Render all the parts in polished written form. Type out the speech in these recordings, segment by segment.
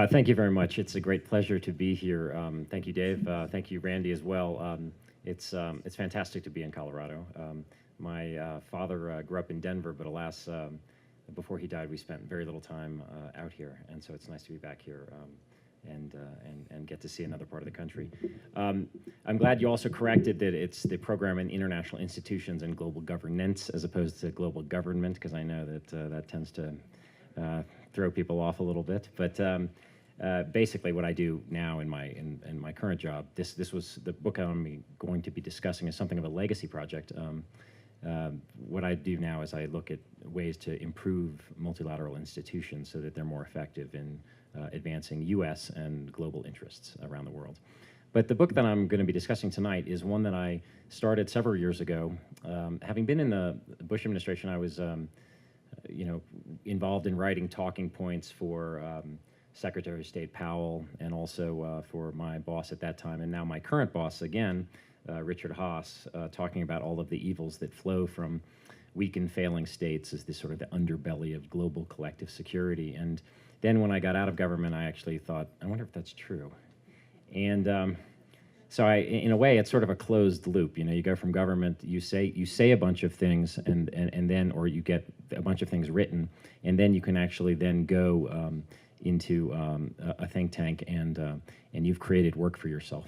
Thank you very much. It's a great pleasure to be here. Thank you, Dave. Thank you, Randy, as well. It's fantastic to be in Colorado. My father grew up in Denver, but alas, before he died, we spent very little time out here, and so it's nice to be back here and get to see another part of the country. I'm glad you also corrected that it's the program in international institutions and global governance as opposed to global government, because I know that that tends to throw people off a little bit. But basically, what I do now in my current job, this was the book I'm going to be discussing is something of a legacy project. What I do now is I look at ways to improve multilateral institutions so that they're more effective in advancing U.S. and global interests around the world. But the book that I'm going to be discussing tonight is one that I started several years ago. Having been in the Bush administration, I was involved in writing talking points for Secretary of State Powell and also for my boss at that time, and now my current boss again, Richard Haass, talking about all of the evils that flow from weak and failing states as this sort of the underbelly of global collective security. And then when I got out of government, I actually thought, I wonder if that's true. And so in a way, it's sort of a closed loop. You go from government, you say a bunch of things, and then, or you get a bunch of things written, and then you can actually then go into a think tank, and you've created work for yourself.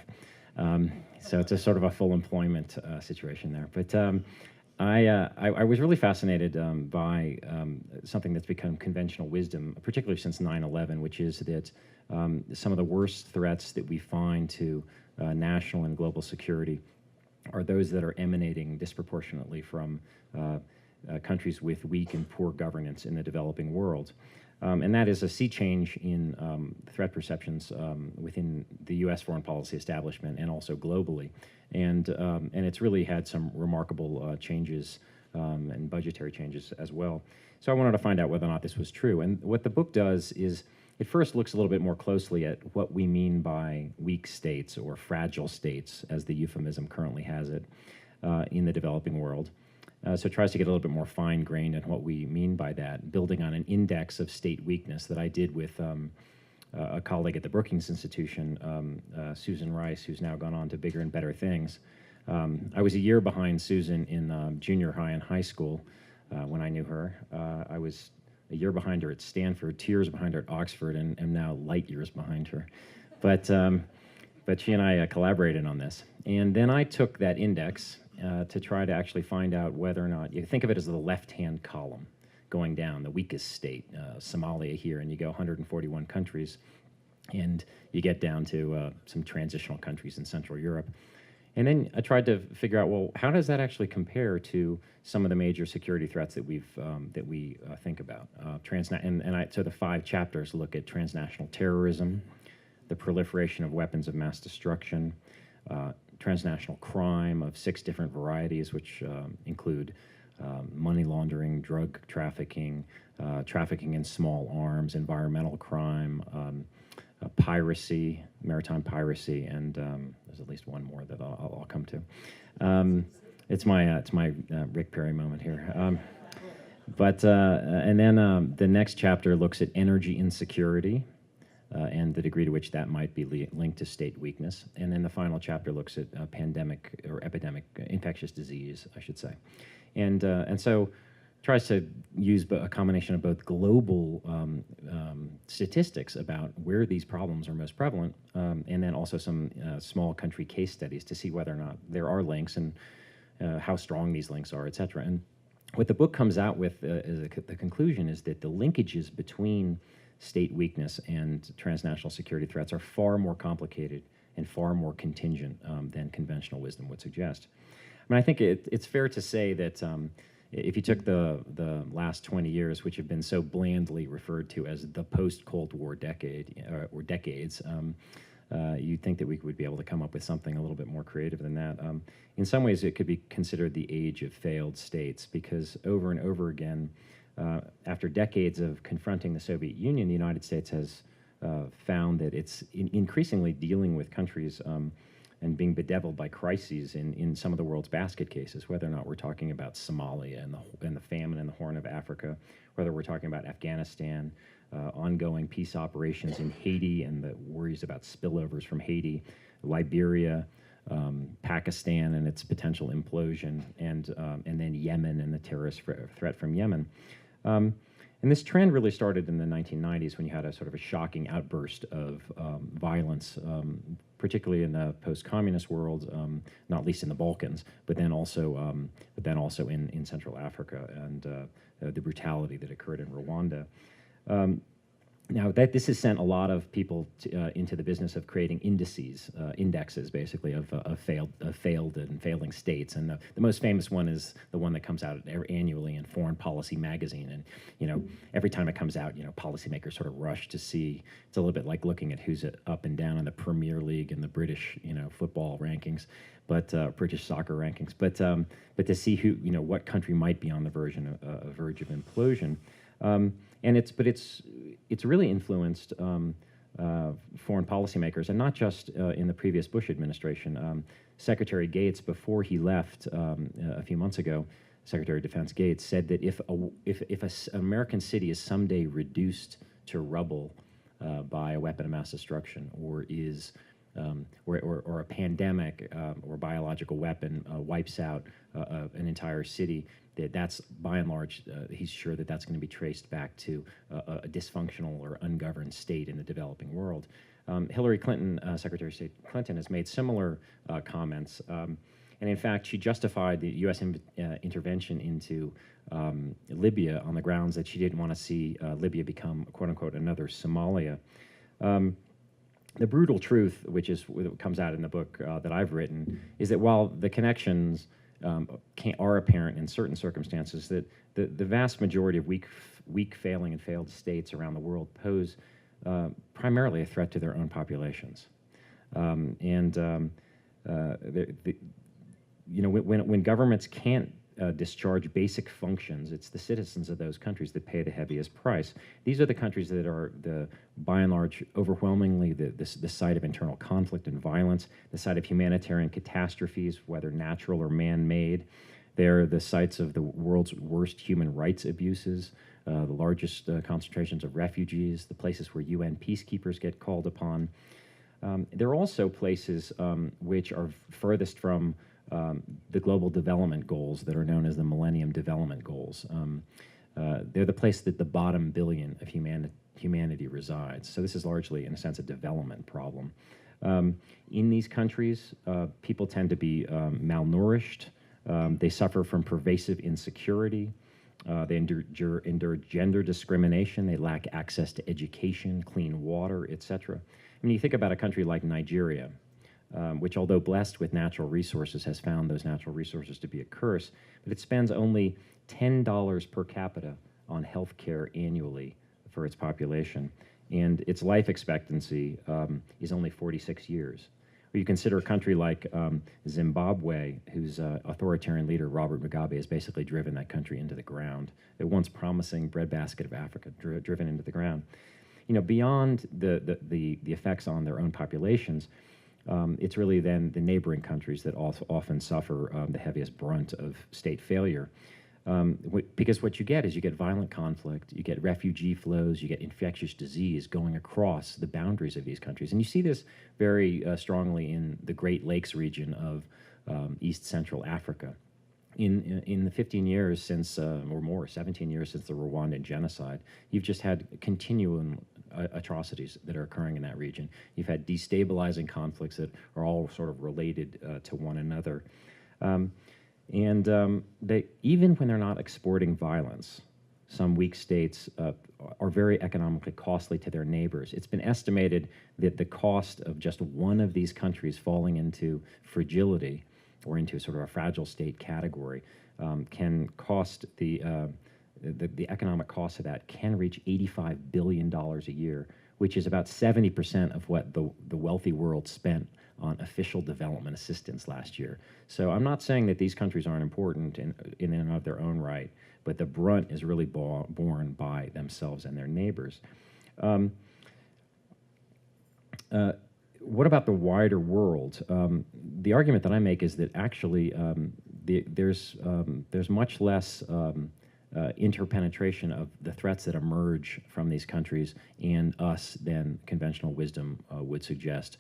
So it's a sort of a full employment situation there. But I was really fascinated by something that's become conventional wisdom, particularly since 9/11, which is that some of the worst threats that we find to national and global security are those that are emanating disproportionately from countries with weak and poor governance in the developing world. And that is a sea change in threat perceptions within the U.S. foreign policy establishment and also globally. And it's really had some remarkable changes and budgetary changes as well. So I wanted to find out whether or not this was true. And what the book does is it first looks a little bit more closely at what we mean by weak states or fragile states, as the euphemism currently has it, in the developing world. So it tries to get a little bit more fine-grained in what we mean by that, building on an index of state weakness that I did with a colleague at the Brookings Institution, Susan Rice, who's now gone on to bigger and better things. I was a year behind Susan in junior high and high school when I knew her. I was a year behind her at Stanford, 2 years behind her at Oxford, and am now light years behind her. But she and I collaborated on this. And then I took that index to try to actually find out whether or not, you think of it as the left-hand column going down, the weakest state, Somalia here, and you go 141 countries, and you get down to some transitional countries in Central Europe. And then I tried to figure out, well, how does that actually compare to some of the major security threats that we think about? So the 5 chapters look at transnational terrorism, the proliferation of weapons of mass destruction, transnational crime of 6 different varieties, which include money laundering, drug trafficking, trafficking in small arms, environmental crime, piracy, maritime piracy, and there's at least one more that I'll come to. It's my Rick Perry moment here. And then the next chapter looks at energy insecurity and the degree to which that might be linked to state weakness. And then the final chapter looks at pandemic or epidemic, infectious disease, I should say. And so tries to use a combination of both global statistics about where these problems are most prevalent, and then also some small country case studies to see whether or not there are links and how strong these links are, et cetera. And what the book comes out with as the conclusion is that the linkages between state weakness and transnational security threats are far more complicated and far more contingent than conventional wisdom would suggest. I mean, I think it's fair to say that if you took the last 20 years, which have been so blandly referred to as the post-Cold War decade or decades, you'd think that we would be able to come up with something a little bit more creative than that. In some ways, it could be considered the age of failed states, because over and over again, after decades of confronting the Soviet Union, the United States has found that it's increasingly dealing with countries and being bedeviled by crises in some of the world's basket cases, whether or not we're talking about Somalia and the famine in the Horn of Africa, whether we're talking about Afghanistan, ongoing peace operations in Haiti and the worries about spillovers from Haiti, Liberia, Pakistan and its potential implosion, and then Yemen and the terrorist threat from Yemen. And this trend really started in the 1990s when you had a sort of a shocking outburst of violence, particularly in the post-communist world, not least in the Balkans, but then also in Central Africa and the brutality that occurred in Rwanda. Now, this has sent a lot of people into the business of creating indexes, basically, of failed and failing states. And the most famous one is the one that comes out annually in Foreign Policy magazine. And, you know, every time it comes out, you know, policymakers sort of rush to see. It's a little bit like looking at who's up and down in the Premier League and the British, you know, football rankings, but British soccer rankings. But to see who, you know, what country might be on the verge of implosion. And it's really influenced foreign policymakers, and not just in the previous Bush administration. Secretary Gates, before he left a few months ago, Secretary of Defense Gates said that if an American city is someday reduced to rubble by a weapon of mass destruction, or or a pandemic or biological weapon wipes out an entire city, that's by and large, he's sure that that's going to be traced back to a dysfunctional or ungoverned state in the developing world. Hillary Clinton, Secretary of State Clinton, has made similar comments. And in fact, she justified the U.S. intervention into Libya on the grounds that she didn't want to see Libya become, quote unquote, another Somalia. The brutal truth, which comes out in the book that I've written, is that while the connections are apparent in certain circumstances, that the vast majority of weak, failing, and failed states around the world pose primarily a threat to their own populations. You know, when governments can't discharge basic functions, it's the citizens of those countries that pay the heaviest price. These are the countries that are, by and large, overwhelmingly the site of internal conflict and violence, the site of humanitarian catastrophes, whether natural or man-made. They're the sites of the world's worst human rights abuses, the largest concentrations of refugees, the places where UN peacekeepers get called upon. They're also places which are furthest from the global development goals that are known as the Millennium Development Goals. They're the place that the bottom billion of humanity resides. So this is largely, in a sense, a development problem. In these countries, people tend to be malnourished. They suffer from pervasive insecurity. They endure gender discrimination. They lack access to education, clean water, etc. I mean, you think about a country like Nigeria, which, although blessed with natural resources, has found those natural resources to be a curse, but it spends only $10 per capita on health care annually for its population, and its life expectancy is only 46 years. Or you consider a country like Zimbabwe, whose authoritarian leader, Robert Mugabe, has basically driven that country into the ground. The once promising breadbasket of Africa, driven into the ground. You know, beyond the effects on their own populations, it's really then the neighboring countries that also often suffer the heaviest brunt of state failure. Because what you get is you get violent conflict, you get refugee flows, you get infectious disease going across the boundaries of these countries. And you see this very strongly in the Great Lakes region of East Central Africa. In the 15 years since, or more, 17 years since the Rwandan genocide, you've just had continuum atrocities that are occurring in that region. You've had destabilizing conflicts that are all sort of related to one another. Even when they're not exporting violence, some weak states are very economically costly to their neighbors. It's been estimated that the cost of just one of these countries falling into fragility or into sort of a fragile state category can cost the economic cost of that can reach $85 billion a year, which is about 70% of what the wealthy world spent on official development assistance last year. So I'm not saying that these countries aren't important in and of their own right, but the brunt is really borne by themselves and their neighbors. What about the wider world? The argument that I make is that actually there's much less interpenetration of the threats that emerge from these countries and us than conventional wisdom would suggest.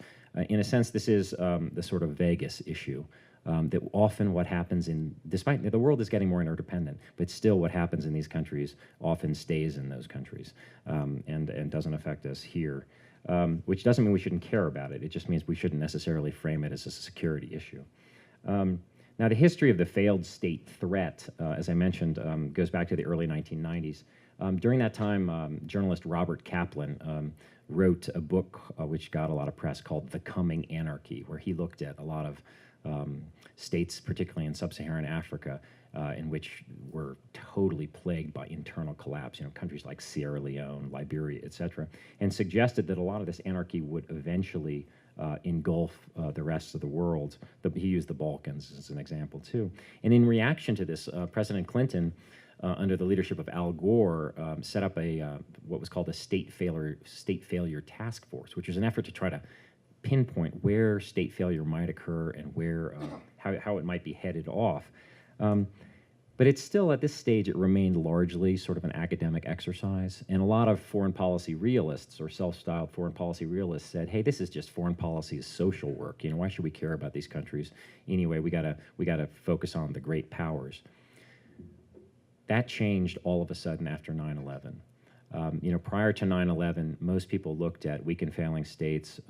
In a sense, this is the sort of Vegas issue. That often what happens despite the world is getting more interdependent, but still what happens in these countries often stays in those countries and doesn't affect us here, which doesn't mean we shouldn't care about it. It just means we shouldn't necessarily frame it as a security issue. Now, the history of the failed state threat, as I mentioned, goes back to the early 1990s. During that time, journalist Robert Kaplan wrote a book which got a lot of press called The Coming Anarchy, where he looked at a lot of states, particularly in sub-Saharan Africa, in which were totally plagued by internal collapse, countries like Sierra Leone, Liberia, et cetera, and suggested that a lot of this anarchy would eventually engulf the rest of the world. He used the Balkans as an example, too. And in reaction to this, President Clinton, under the leadership of Al Gore, set up what was called a state failure task force, which was an effort to try to pinpoint where state failure might occur and where how it might be headed off. But it's still, at this stage, it remained largely sort of an academic exercise. And a lot of foreign policy realists, or self-styled foreign policy realists, said, hey, this is just foreign policy is social work. Why should we care about these countries? Anyway, we gotta focus on the great powers. That changed all of a sudden after 9/11. Prior to 9/11, most people looked at weak and failing states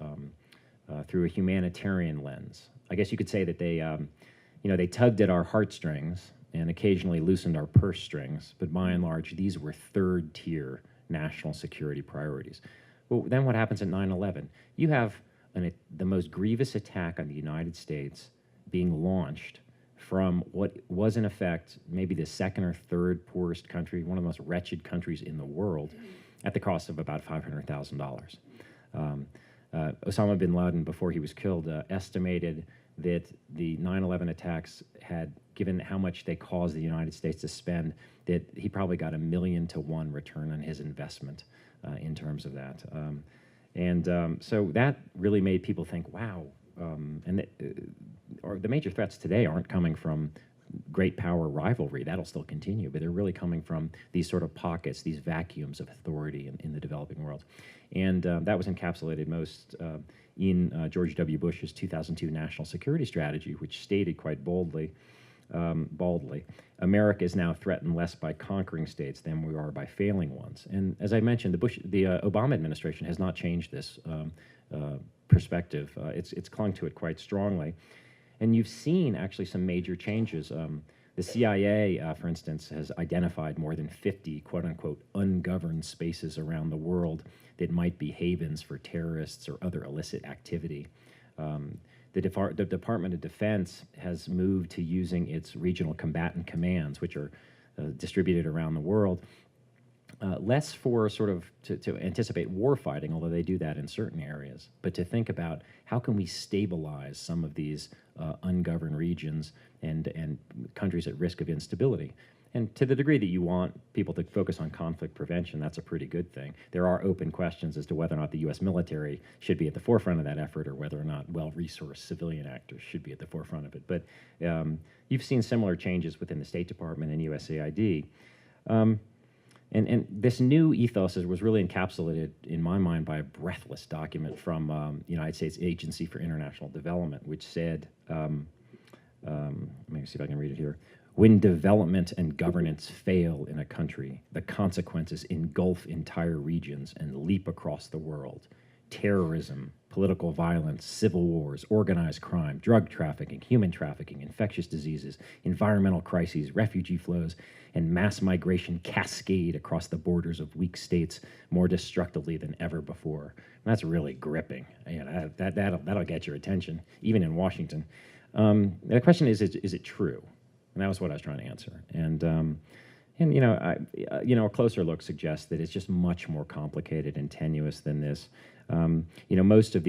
through a humanitarian lens. I guess you could say that they tugged at our heartstrings and occasionally loosened our purse strings, but by and large, these were third-tier national security priorities. Well, then what happens at 9/11? You have the most grievous attack on the United States being launched from what was, in effect, maybe the second or third poorest country, one of the most wretched countries in the world, at the cost of about $500,000. Osama bin Laden, before he was killed, estimated that the 9/11 attacks had, given how much they caused the United States to spend, that he probably got 1,000,000 to 1 return on his investment in terms of that. So that really made people think, wow. The major threats today aren't coming from great power rivalry. That'll still continue, but they're really coming from these sort of pockets, these vacuums of authority in the developing world. And that was encapsulated most in George W. Bush's 2002 National Security Strategy, which stated quite baldly, America is now threatened less by conquering states than we are by failing ones. And as I mentioned, the Obama administration has not changed this perspective. It's clung to it quite strongly. And you've seen actually some major changes. The CIA, for instance, has identified more than 50 quote-unquote ungoverned spaces around the world that might be havens for terrorists or other illicit activity. The Department of Defense has moved to using its regional combatant commands, which are distributed around the world, less for sort of to anticipate war fighting, although they do that in certain areas, but to think about how can we stabilize some of these ungoverned regions and countries at risk of instability. And to the degree that you want people to focus on conflict prevention, that's a pretty good thing. There are open questions as to whether or not the U.S. military should be at the forefront of that effort or whether or not well-resourced civilian actors should be at the forefront of it. But you've seen similar changes within the State Department and USAID. And this new ethos was really encapsulated, in my mind, by a breathless document from United States Agency for International Development, which said, let me see if I can read it here. When development and governance fail in a country, the consequences engulf entire regions and leap across the world. Terrorism, political violence, civil wars, organized crime, drug trafficking, human trafficking, infectious diseases, environmental crises, refugee flows, and mass migration cascade across the borders of weak states more destructively than ever before. And that's really gripping. That'll get your attention, even in Washington. The question is it true? And that was what I was trying to answer. And a closer look suggests that it's just much more complicated and tenuous than this. Most of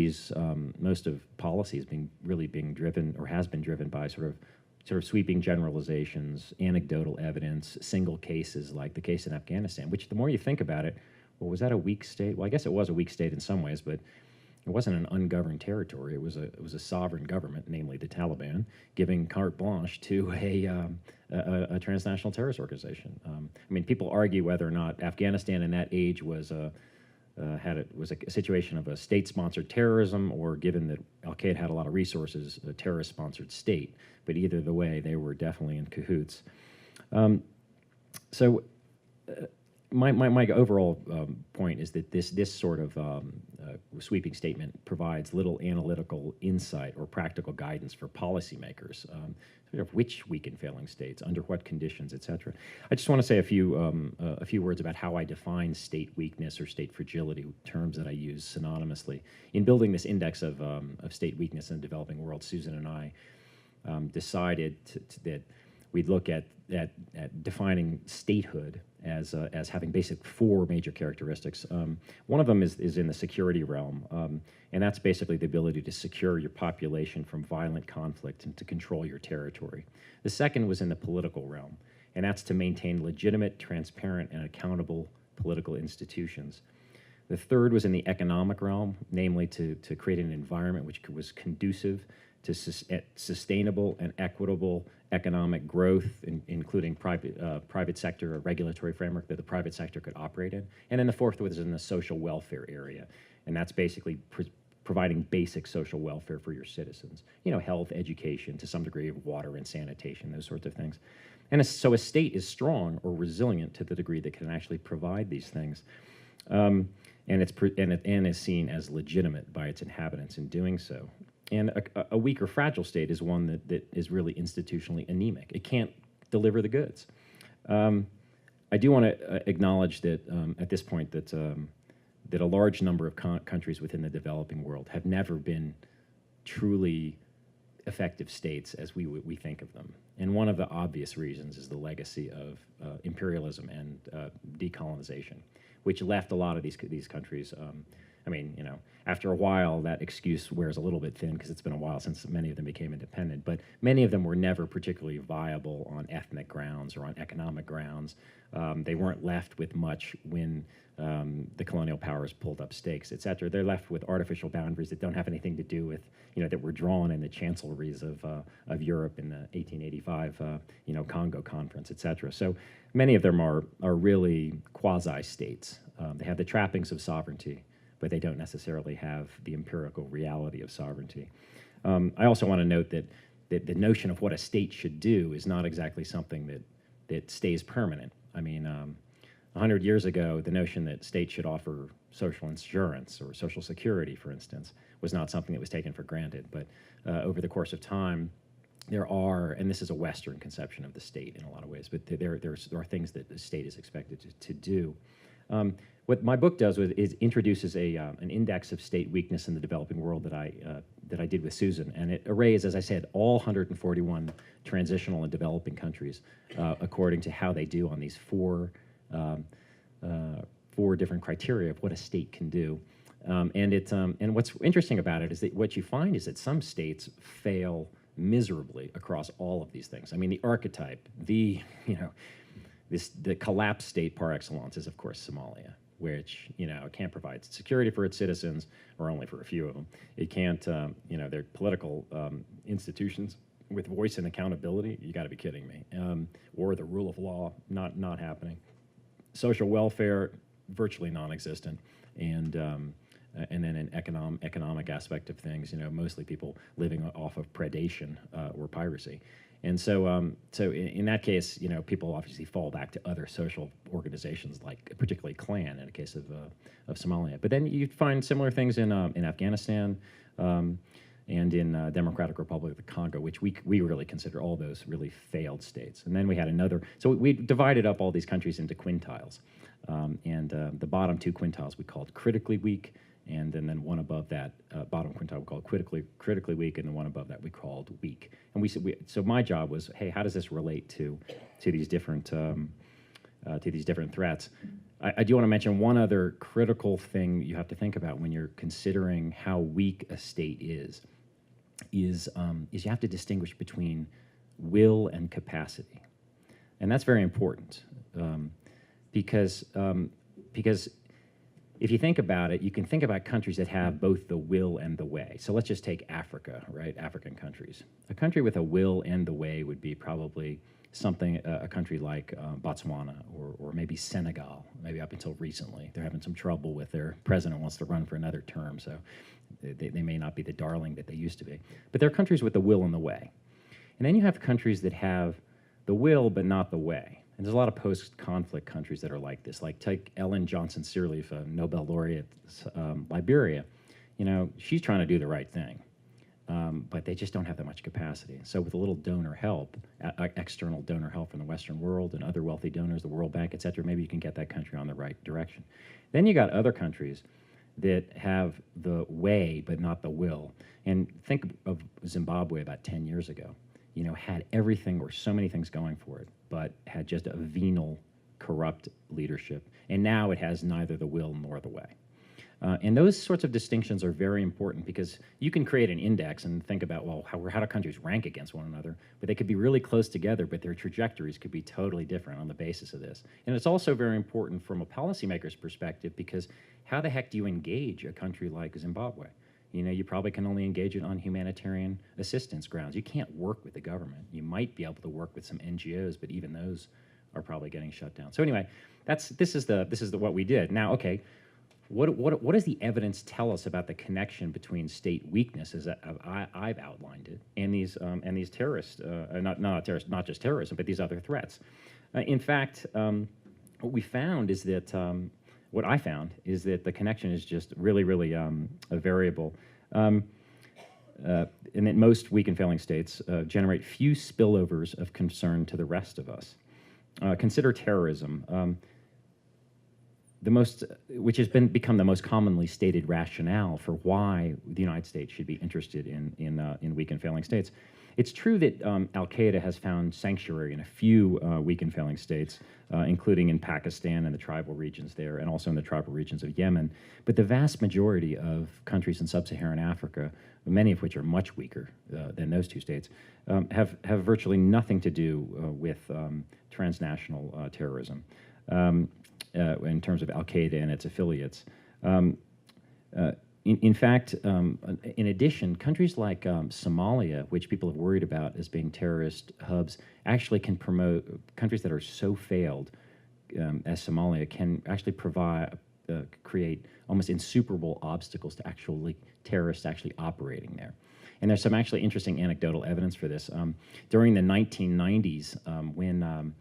policies being driven or has been driven by sort of sweeping generalizations, anecdotal evidence, single cases like the case in Afghanistan, which the more you think about it, well, was that a weak state? Well, I guess it was a weak state in some ways, but It wasn't an ungoverned territory. It was a sovereign government, namely the Taliban, giving carte blanche to a transnational terrorist organization. I mean, people argue whether or not Afghanistan in that age was a situation of a state-sponsored terrorism, or given that Al Qaeda had a lot of resources, a terrorist-sponsored state. But either the way, they were definitely in cahoots. So my overall point is that this sort of sweeping statement provides little analytical insight or practical guidance for policymakers, sort of which weak and failing states, under what conditions, et cetera. I just want to say a few words about how I define state weakness or state fragility, terms that I use synonymously. In building this index of state weakness in the developing world, Susan and I decided that we'd look at defining statehood as having basic four major characteristics. One of them is in the security realm, and that's basically the ability to secure your population from violent conflict and to control your territory. The second was in the political realm, and that's to maintain legitimate, transparent, and accountable political institutions. The third was in the economic realm, namely to create an environment which was conducive to sustainable and equitable economic growth, including private sector, a regulatory framework that the private sector could operate in. And then the fourth was in the social welfare area, and that's basically providing basic social welfare for your citizens. You know, health, education, to some degree of water and sanitation, those sorts of things. And so a state is strong or resilient to the degree that can actually provide these things. And is seen as legitimate by its inhabitants in doing so. And a weak or fragile state is one that is really institutionally anemic. It can't deliver the goods. I do want to acknowledge that at this point that a large number of countries within the developing world have never been truly effective states as we think of them. And one of the obvious reasons is the legacy of imperialism and decolonization, which left a lot of these countries. I mean, you know, after a while, that excuse wears a little bit thin because it's been a while since many of them became independent. But many of them were never particularly viable on ethnic grounds or on economic grounds. They weren't left with much when the colonial powers pulled up stakes, et cetera. They're left with artificial boundaries that don't have anything to do with, you know, that were drawn in the chancelleries of Europe in the 1885, you know, Congo Conference, et cetera. So many of them are really quasi-states. They have the trappings of sovereignty, but they don't necessarily have the empirical reality of sovereignty. I also want to note that the notion of what a state should do is not exactly something that stays permanent. I mean, 100 years ago, the notion that states should offer social insurance or social security, for instance, was not something that was taken for granted. But over the course of time, there are, and this is a Western conception of the state in a lot of ways, but there are things that the state is expected to do. What my book does is introduces an index of state weakness in the developing world that I did with Susan, and it arrays, as I said, all 141 transitional and developing countries according to how they do on these four different criteria of what a state can do. And what's interesting about it is that what you find is that some states fail miserably across all of these things. I mean, the archetype, the collapsed state par excellence is, of course, Somalia, which, you know, can't provide security for its citizens, or only for a few of them. It can't, you know, their political institutions with voice and accountability, you got to be kidding me. Or the rule of law, not happening. Social welfare, virtually non-existent. And then an economic aspect of things, you know, mostly people living off of predation or piracy. And so, so in that case, you know, people obviously fall back to other social organizations, like particularly Klan in the case of Somalia. But then you find similar things in Afghanistan and in Democratic Republic of the Congo, which we really consider all those really failed states. And then we had another. So we divided up all these countries into quintiles, and the bottom two quintiles we called critically weak. And then one above that, bottom quintile we called critically weak, and the one above that we called weak. And so my job was, hey, how does this relate to these different threats? I do want to mention one other critical thing you have to think about when you're considering how weak a state is you have to distinguish between will and capacity, and that's very important because if you think about it, you can think about countries that have both the will and the way. So let's just take Africa, right? African countries. A country with a will and the way would be probably something, a country like Botswana or maybe Senegal, maybe up until recently. They're having some trouble with their president wants to run for another term, so they may not be the darling that they used to be. But they're countries with the will and the way. And then you have countries that have the will but not the way. And there's a lot of post-conflict countries that are like this. Like take Ellen Johnson Sirleaf, a Nobel laureate, Liberia. You know, she's trying to do the right thing, but they just don't have that much capacity. So with a little donor help, external donor help from the Western world and other wealthy donors, the World Bank, et cetera, maybe you can get that country on the right direction. Then you got other countries that have the way but not the will. And think of Zimbabwe about 10 years ago. You know, had everything or so many things going for it, but had just a venal, corrupt leadership. And now it has neither the will nor the way. And those sorts of distinctions are very important because you can create an index and think about, well, how do countries rank against one another? But they could be really close together, but their trajectories could be totally different on the basis of this. And it's also very important from a policymaker's perspective because how the heck do you engage a country like Zimbabwe? You know, you probably can only engage it on humanitarian assistance grounds. You can't work with the government. You might be able to work with some NGOs, but even those are probably getting shut down. So anyway, this is what we did. Now, okay, what does the evidence tell us about the connection between state weakness, as I've outlined it, and these terrorists, not just terrorism, but these other threats? In fact, what we found is that. What I found is that the connection is just really, really a variable. And that most weak and failing states generate few spillovers of concern to the rest of us. Consider terrorism, which has become the most commonly stated rationale for why the United States should be interested in weak and failing states. It's true that Al-Qaeda has found sanctuary in a few weak and failing states, including in Pakistan and the tribal regions there, and also in the tribal regions of Yemen. But the vast majority of countries in sub-Saharan Africa, many of which are much weaker than those two states, have virtually nothing to do with transnational terrorism in terms of Al-Qaeda and its affiliates. In fact, in addition, countries like Somalia, which people have worried about as being terrorist hubs, actually can promote, countries that are so failed as Somalia can actually create almost insuperable obstacles to terrorists actually operating there. And there's some actually interesting anecdotal evidence for this. During the 1990s, when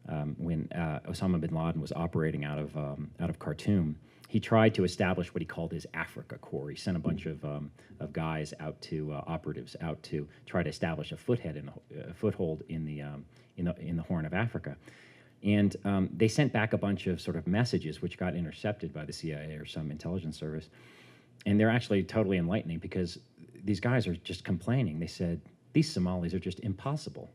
Osama bin Laden was operating out of Khartoum, he tried to establish what he called his Africa Corps. He sent a bunch of guys out to operatives out to try to establish a foothold in the Horn of Africa, and they sent back a bunch of sort of messages which got intercepted by the CIA or some intelligence service, and they're actually totally enlightening because these guys are just complaining. They said these Somalis are just impossible.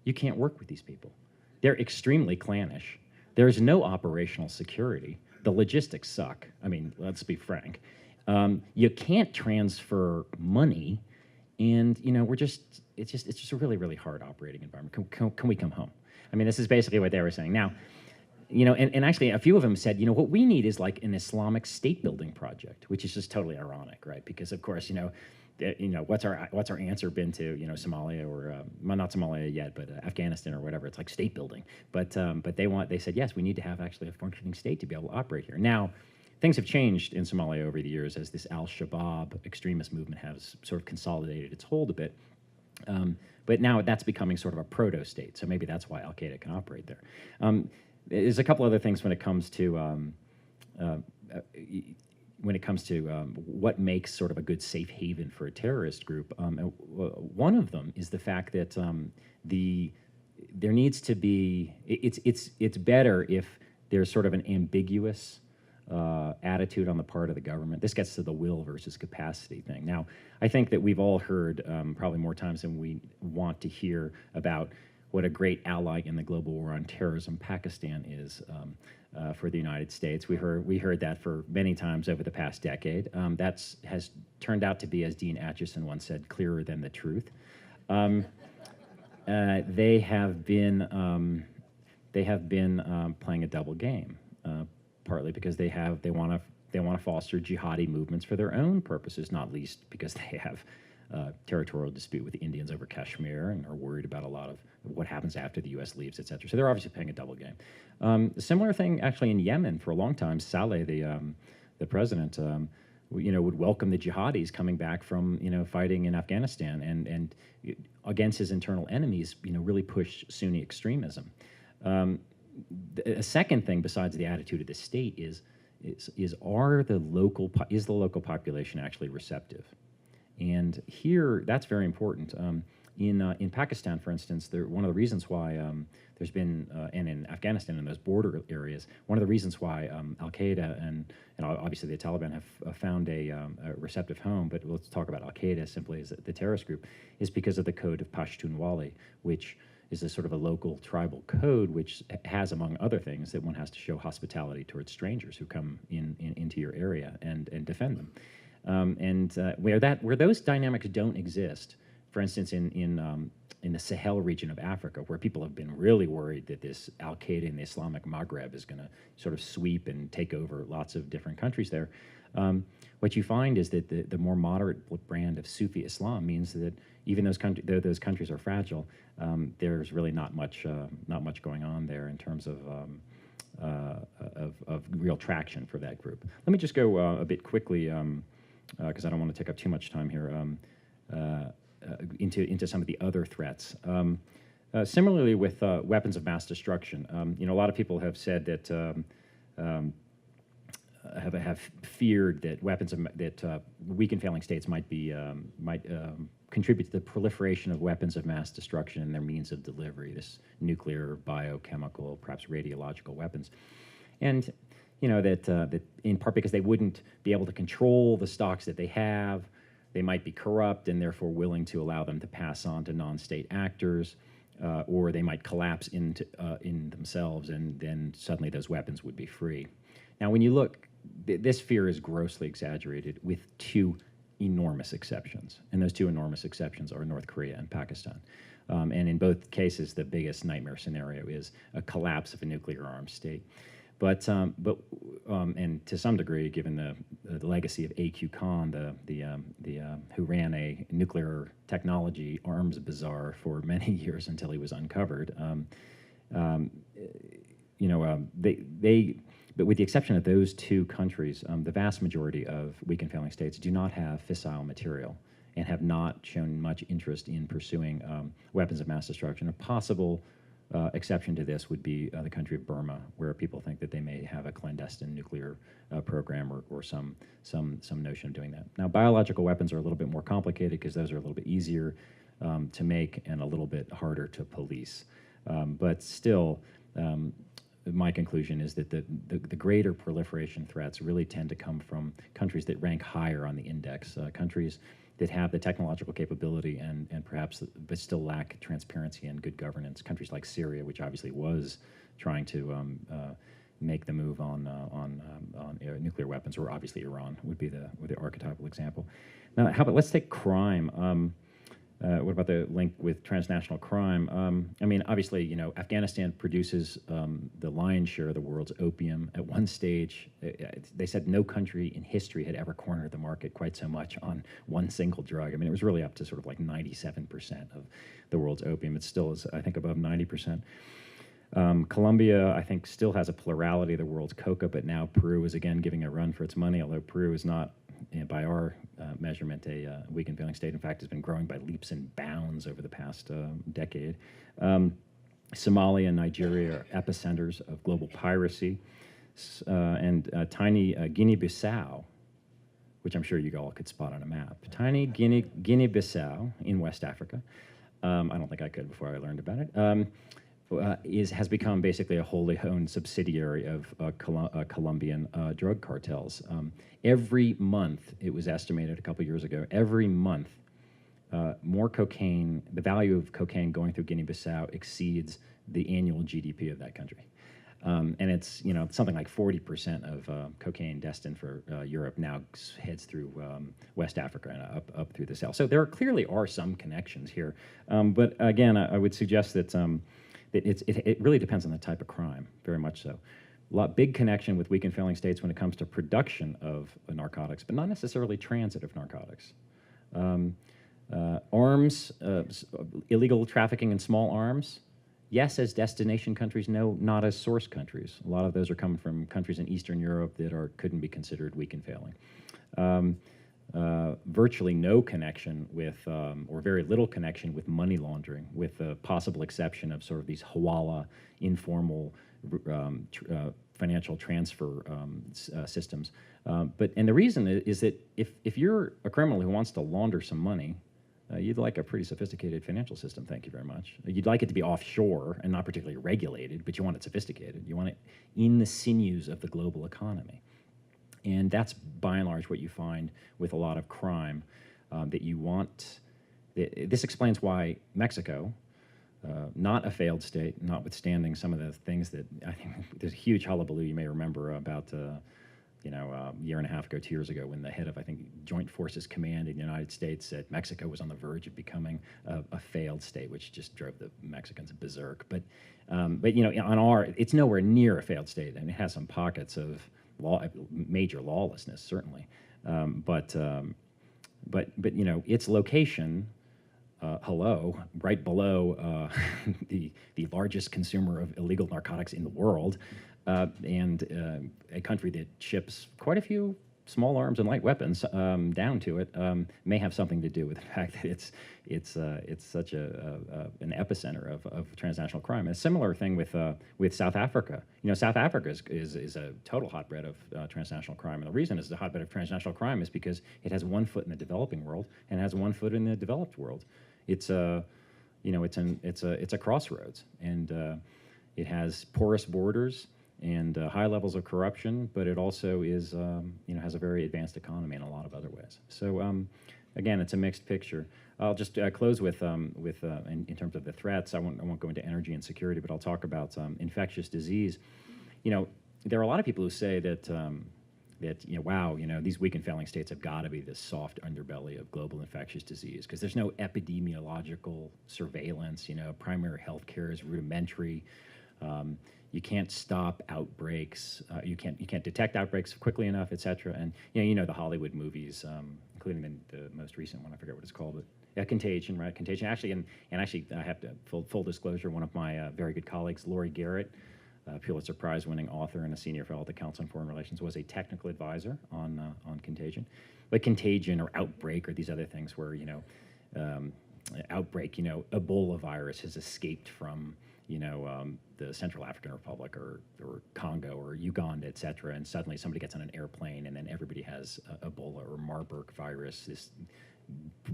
You can't work with these people. They're extremely clannish. There's no operational security. The logistics suck. I mean, let's be frank. You can't transfer money, and you know it's just a really, really hard operating environment. Can we come home? I mean, this is basically what they were saying. Now, you know, and actually a few of them said, you know, what we need is like an Islamic state building project, which is just totally ironic, right? Because of course, what's our answer been to Somalia or well, not Somalia yet, but Afghanistan or whatever? It's like state building, but they said yes, we need to have actually a functioning state to be able to operate here. Now, things have changed in Somalia over the years as this Al-Shabaab extremist movement has sort of consolidated its hold a bit. But now that's becoming sort of a proto-state, so maybe that's why Al-Qaeda can operate there. There's a couple other things when it comes to what makes sort of a good safe haven for a terrorist group. One of them is the fact that there needs to be, it's better if there's sort of an ambiguous attitude on the part of the government. This gets to the will versus capacity thing. Now, I think that we've all heard probably more times than we want to hear about what a great ally in the global war on terrorism Pakistan is for the United States. We heard that for many times over the past decade. That has turned out to be, as Dean Acheson once said, clearer than the truth. They have been playing a double game, partly because they want to They want to foster jihadi movements for their own purposes, not least because they have territorial dispute with the Indians over Kashmir and are worried about a lot of what happens after the U.S. leaves, et cetera. So they're obviously playing a double game. A similar thing actually in Yemen for a long time. Saleh, the president, would welcome the jihadis coming back from fighting in Afghanistan and against his internal enemies, really push Sunni extremism. A second thing besides the attitude of the state is the local population actually receptive? And here, that's very important. In Pakistan, for instance, one of the reasons why there's been, and in Afghanistan, in those border areas, one of the reasons why Al-Qaeda and obviously the Taliban have found a receptive home, but let's talk about Al-Qaeda simply as the terrorist group, is because of the code of Pashtunwali, which is a sort of a local tribal code which has, among other things, that one has to show hospitality towards strangers who come into your area and defend them. Where those dynamics don't exist, for instance, in the Sahel region of Africa, where people have been really worried that this Al-Qaeda in the Islamic Maghreb is going to sort of sweep and take over lots of different countries there, what you find is that the more moderate brand of Sufi Islam means that even though those countries are fragile, there's really not much going on there in terms of real traction for that group. Let me just go a bit quickly, because I don't want to take up too much time here, into some of the other threats. Similarly with weapons of mass destruction, a lot of people have said that have feared that weak and failing states might contribute to the proliferation of weapons of mass destruction and their means of delivery, this nuclear, biochemical, perhaps radiological weapons. And that in part because they wouldn't be able to control the stocks that they have, they might be corrupt and therefore willing to allow them to pass on to non-state actors, or they might collapse in themselves, and then suddenly those weapons would be free. Now, when you look, this fear is grossly exaggerated with two enormous exceptions, and those two enormous exceptions are North Korea and Pakistan. And in both cases, the biggest nightmare scenario is a collapse of a nuclear-armed state. But and to some degree, given the legacy of A.Q. Khan, who ran a nuclear technology arms bazaar for many years until he was uncovered, but with the exception of those two countries, the vast majority of weak and failing states do not have fissile material and have not shown much interest in pursuing weapons of mass destruction. A possible exception to this would be the country of Burma, where people think that they may have a clandestine nuclear program or some notion of doing that. Now, biological weapons are a little bit more complicated because those are a little bit easier to make and a little bit harder to police. But still, my conclusion is that the greater proliferation threats really tend to come from countries that rank higher on the index, countries that have the technological capability and perhaps but still lack transparency and good governance. Countries like Syria, which obviously was trying to make the move on nuclear weapons, or obviously Iran would be the archetypal example. Now, let's take crime. What about the link with transnational crime? I mean, obviously, Afghanistan produces the lion's share of the world's opium. At one stage, they said no country in history had ever cornered the market quite so much on one single drug. I mean, it was really up to sort of like 97% of the world's opium. It still is, I think, above 90%. Colombia, I think, still has a plurality of the world's coca, but now Peru is again giving a run for its money, although Peru is not, by our measurement, a weak and failing state. In fact, has been growing by leaps and bounds over the past decade. Somalia and Nigeria are epicenters of global piracy. And tiny Guinea-Bissau, which I'm sure you all could spot on a map. Tiny Guinea-Bissau in West Africa. I don't think I could before I learned about it. Has become basically a wholly owned subsidiary of Colombian drug cartels. Every month, it was estimated a couple years ago, every month, more cocaine, the value of cocaine going through Guinea-Bissau exceeds the annual GDP of that country. And it's something like 40% of cocaine destined for Europe now heads through West Africa and up through the south. So there clearly are some connections here. But again, I would suggest that it really depends on the type of crime, very much so. big connection with weak and failing states when it comes to production of narcotics, but not necessarily transit of narcotics. Arms, illegal trafficking in small arms, yes, as destination countries, no, not as source countries. A lot of those are coming from countries in Eastern Europe that couldn't be considered weak and failing. Virtually no connection with, or very little connection with money laundering, with the possible exception of sort of these hawala, informal financial transfer systems. And the reason is that if you're a criminal who wants to launder some money, you'd like a pretty sophisticated financial system, thank you very much. You'd like it to be offshore and not particularly regulated, but you want it sophisticated. You want it in the sinews of the global economy. And that's by and large what you find with a lot of crime, that you want. This explains why Mexico, not a failed state, notwithstanding some of the things that I think there's a huge hullabaloo you may remember about, a year and a half ago, 2 years ago, when the head of, I think, Joint Forces Command in the United States said Mexico was on the verge of becoming a failed state, which just drove the Mexicans berserk. But it's nowhere near a failed state. I mean, it has some pockets of major lawlessness, certainly. But its location, right below the largest consumer of illegal narcotics in the world, and a country that ships quite a few small arms and light weapons down to it, may have something to do with the fact that it's such an epicenter of transnational crime. And a similar thing with South Africa. South Africa is a total hotbed of transnational crime, and the reason it's a hotbed of transnational crime is because it has one foot in the developing world and has one foot in the developed world. It's a crossroads, and it has porous borders and high levels of corruption, but it also is, has a very advanced economy in a lot of other ways. So again, it's a mixed picture. I'll just close with in terms of the threats. I won't go into energy and security, but I'll talk about infectious disease. There are a lot of people who say that wow, these weak and failing states have got to be this soft underbelly of global infectious disease because there's no epidemiological surveillance. Primary health care is rudimentary. You can't stop outbreaks. You can't detect outbreaks quickly enough, et cetera. And the Hollywood movies, including the most recent one, I forget what it's called, but yeah, Contagion, right? Contagion. Actually, and actually, I have to full disclosure. One of my very good colleagues, Laurie Garrett, Pulitzer Prize-winning author and a senior fellow at the Council on Foreign Relations, was a technical advisor on Contagion. But Contagion or outbreak or these other things where outbreak, Ebola virus has escaped from the Central African Republic or Congo or Uganda, et cetera, and suddenly somebody gets on an airplane and then everybody has Ebola or Marburg virus, this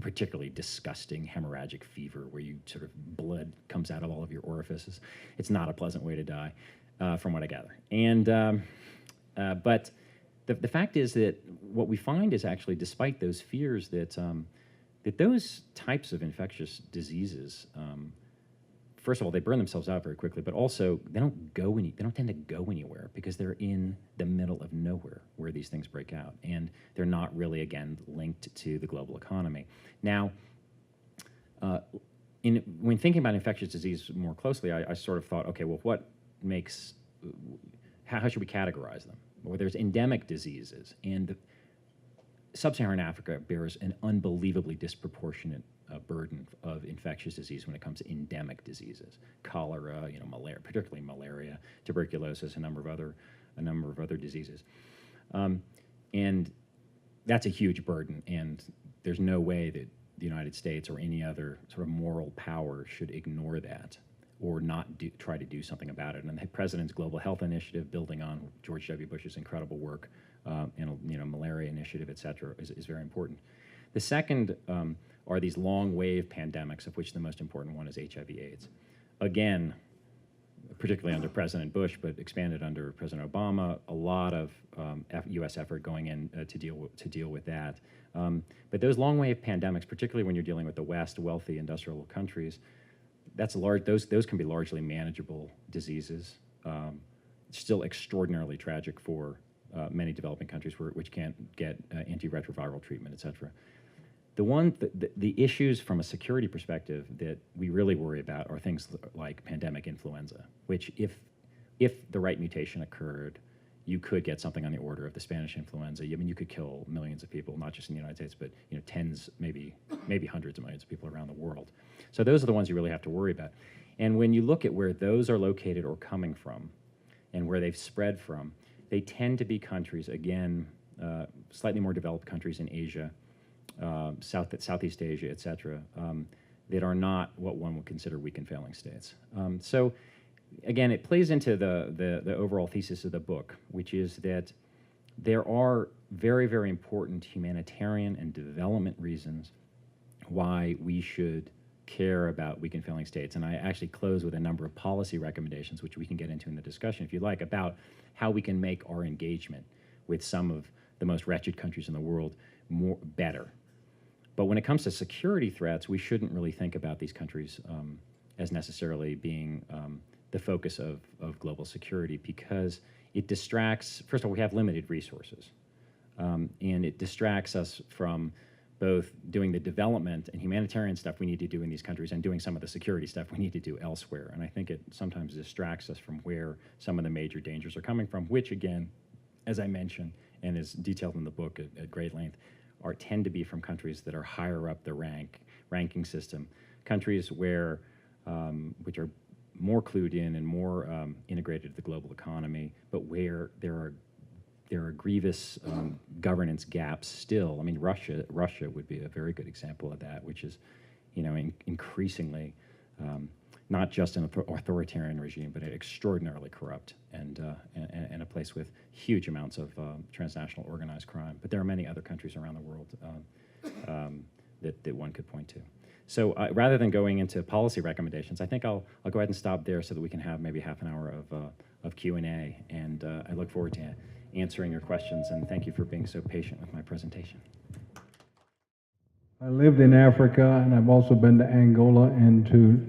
particularly disgusting hemorrhagic fever where you sort of blood comes out of all of your orifices. It's not a pleasant way to die, from what I gather. And but the fact is that what we find is actually, despite those fears, that those types of infectious diseases, first of all, they burn themselves out very quickly, but also they don't tend to go anywhere because they're in the middle of nowhere where these things break out, and they're not really, again, linked to the global economy. Now, when thinking about infectious disease more closely, I sort of thought, okay, well, how should we categorize them? Well, there's endemic diseases, and Sub-Saharan Africa bears an unbelievably disproportionate burden of infectious disease when it comes to endemic diseases, cholera, malaria, particularly malaria, tuberculosis, a number of other diseases, and that's a huge burden. And there's no way that the United States or any other sort of moral power should ignore that or not try to do something about it. And the President's Global Health Initiative, building on George W. Bush's incredible work, and malaria initiative, et cetera, is very important. The second are these long wave pandemics, of which the most important one is HIV/AIDS. Again, particularly under President Bush, but expanded under President Obama, a lot of U.S. effort going in to deal with that. But those long wave pandemics, particularly when you're dealing with the West, wealthy industrial countries, those can be largely manageable diseases. Still extraordinarily tragic for many developing countries which can't get antiretroviral treatment, et cetera. The issues from a security perspective that we really worry about are things like pandemic influenza, which if if the right mutation occurred, you could get something on the order of the Spanish influenza. I mean, you could kill millions of people, not just in the United States, but tens, maybe hundreds of millions of people around the world. So those are the ones you really have to worry about. And when you look at where those are located or coming from, and where they've spread from, they tend to be countries, again, slightly more developed countries in Asia, Southeast Asia, et cetera, that are not what one would consider weak and failing states. So again, it plays into the overall thesis of the book, which is that there are very, very important humanitarian and development reasons why we should care about weak and failing states. And I actually close with a number of policy recommendations, which we can get into in the discussion if you like, about how we can make our engagement with some of the most wretched countries in the world better. But when it comes to security threats, we shouldn't really think about these countries as necessarily being the focus of global security, because it distracts, first of all, we have limited resources, and it distracts us from both doing the development and humanitarian stuff we need to do in these countries and doing some of the security stuff we need to do elsewhere. And I think it sometimes distracts us from where some of the major dangers are coming from, which again, as I mentioned, and is detailed in the book at great length, tend to be from countries that are higher up the ranking system, countries where, which are more clued in and more integrated to the global economy, but where there are grievous governance gaps still. I mean, Russia would be a very good example of that, which is, increasingly not just an authoritarian regime, but extraordinarily corrupt and a place with huge amounts of transnational organized crime. But there are many other countries around the world that one could point to. So rather than going into policy recommendations, I think I'll go ahead and stop there so that we can have maybe half an hour of Q&A, and I look forward to answering your questions, and thank you for being so patient with my presentation. I lived in Africa, and I've also been to Angola and to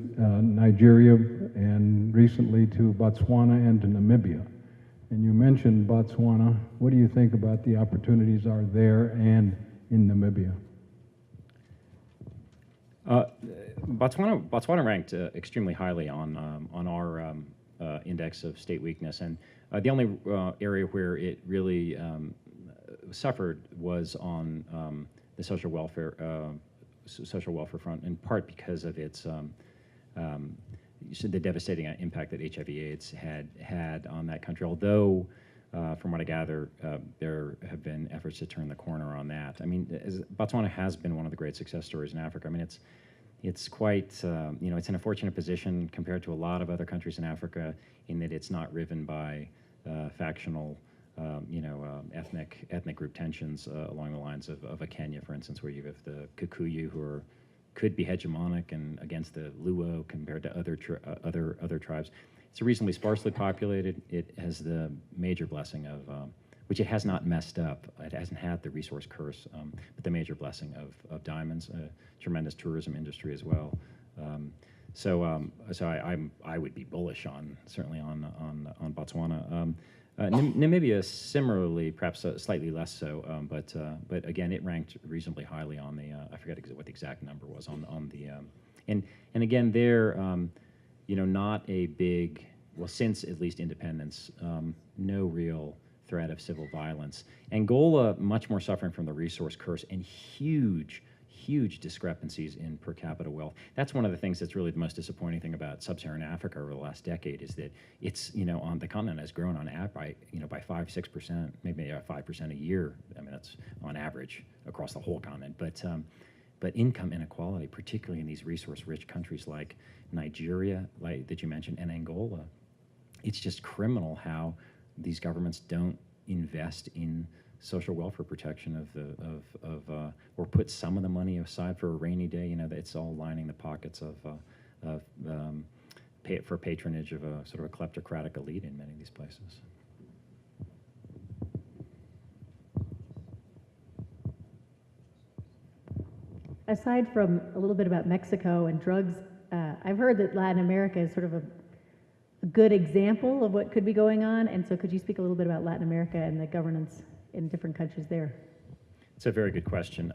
Nigeria, and recently to Botswana and to Namibia. And you mentioned Botswana. What do you think about the opportunities are there and in Namibia? Botswana ranked extremely highly on our index of state weakness, and the only area where it really suffered was on the social welfare front, in part because of its the devastating impact that HIV/AIDS had on that country. Although, from what I gather, there have been efforts to turn the corner on that. I mean, Botswana has been one of the great success stories in Africa. I mean, it's quite, it's in a fortunate position compared to a lot of other countries in Africa in that it's not riven by factional, ethnic group tensions along the lines of a Kenya, for instance, where you have the Kikuyu who could be hegemonic and against the Luo compared to other tribes. It's reasonably sparsely populated. It has the major blessing of, which it has not messed up. It hasn't had the resource curse, but the major blessing of diamonds, a tremendous tourism industry as well. So I would be bullish certainly on Botswana. Namibia similarly, perhaps slightly less so, but again, it ranked reasonably highly on the. I forget what the exact number was on the. And again, they're not a big, well, since at least independence, no real threat of civil violence. Angola, much more suffering from the resource curse and huge discrepancies in per capita wealth. That's one of the things that's really the most disappointing thing about sub-Saharan Africa over the last decade is that it's, on the continent has grown on by 5-6%, maybe 5% a year. I mean, that's on average across the whole continent. But income inequality, particularly in these resource-rich countries like Nigeria, that you mentioned, and Angola, it's just criminal how these governments don't invest in social welfare protection or put some of the money aside for a rainy day. It's all lining the pockets for patronage of a sort of a kleptocratic elite in many of these places. Aside from a little bit about Mexico and drugs, I've heard that Latin America is sort of a good example of what could be going on. And so could you speak a little bit about Latin America and the governance in different countries there? It's a very good question.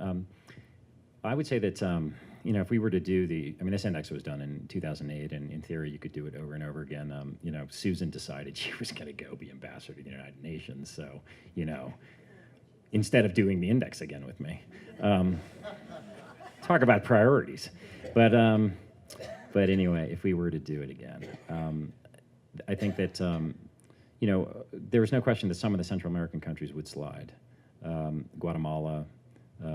I would say that if we were to do this index was done in 2008, and in theory you could do it over and over again. Susan decided she was going to go be ambassador to the United Nations, so, instead of doing the index again with me. Talk about priorities. But anyway, if we were to do it again, I think that, there was no question that some of the Central American countries would slide. Guatemala,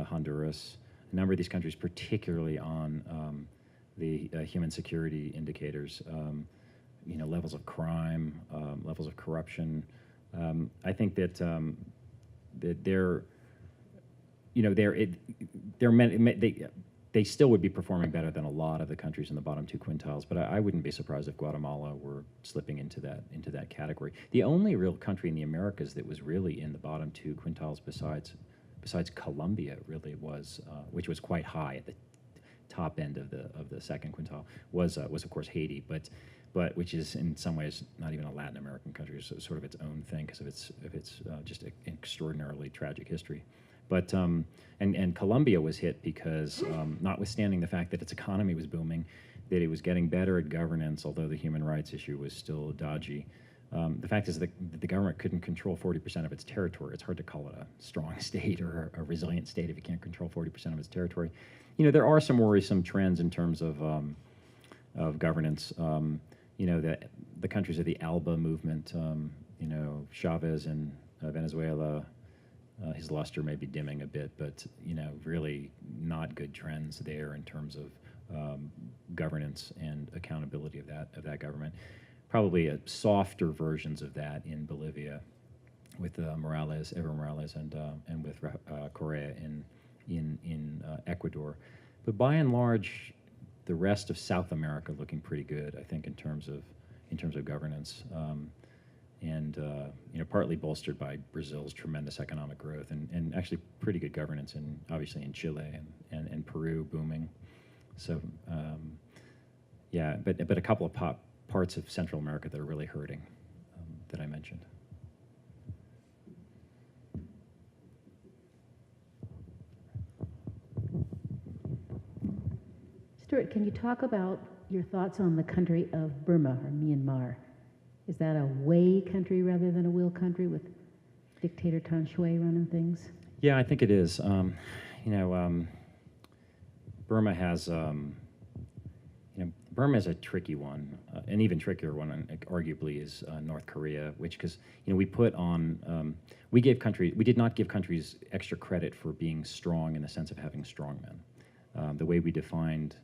Honduras, a number of these countries, particularly on the human security indicators, levels of crime, levels of corruption. I think that they still would be performing better than a lot of the countries in the bottom two quintiles, but I wouldn't be surprised if Guatemala were slipping into that category. The only real country in the Americas that was really in the bottom two quintiles besides Colombia really was, which was quite high at the top end of the second quintile, was of course Haiti, but which is in some ways not even a Latin American country, so sort of its own thing because of its just an extraordinarily tragic history. But and Colombia was hit because notwithstanding the fact that its economy was booming, that it was getting better at governance, although the human rights issue was still dodgy. The fact is that the government couldn't control 40% of its territory. It's hard to call it a strong state or a resilient state if it can't control 40% of its territory. There are some worrisome trends in terms of governance. The countries of the ALBA movement, Chavez in Venezuela, his luster may be dimming a bit, but really not good trends there in terms of governance and accountability of that government. Probably softer versions of that in Bolivia, with Evo Morales, and with Correa in Ecuador. But by and large, the rest of South America looking pretty good, I think, in terms of governance. Partly bolstered by Brazil's tremendous economic growth and actually pretty good governance obviously in Chile and Peru booming. So but a couple of parts of Central America that are really hurting that I mentioned. Stewart, can you talk about your thoughts on the country of Burma or Myanmar? Is that a way country rather than a will country with dictator Tan Shui running things? Yeah, I think it is. Burma has, Burma is a tricky one. An even trickier one, arguably, is North Korea, which, because we put on, we did not give countries extra credit for being strong in the sense of having strong men. The way we defined,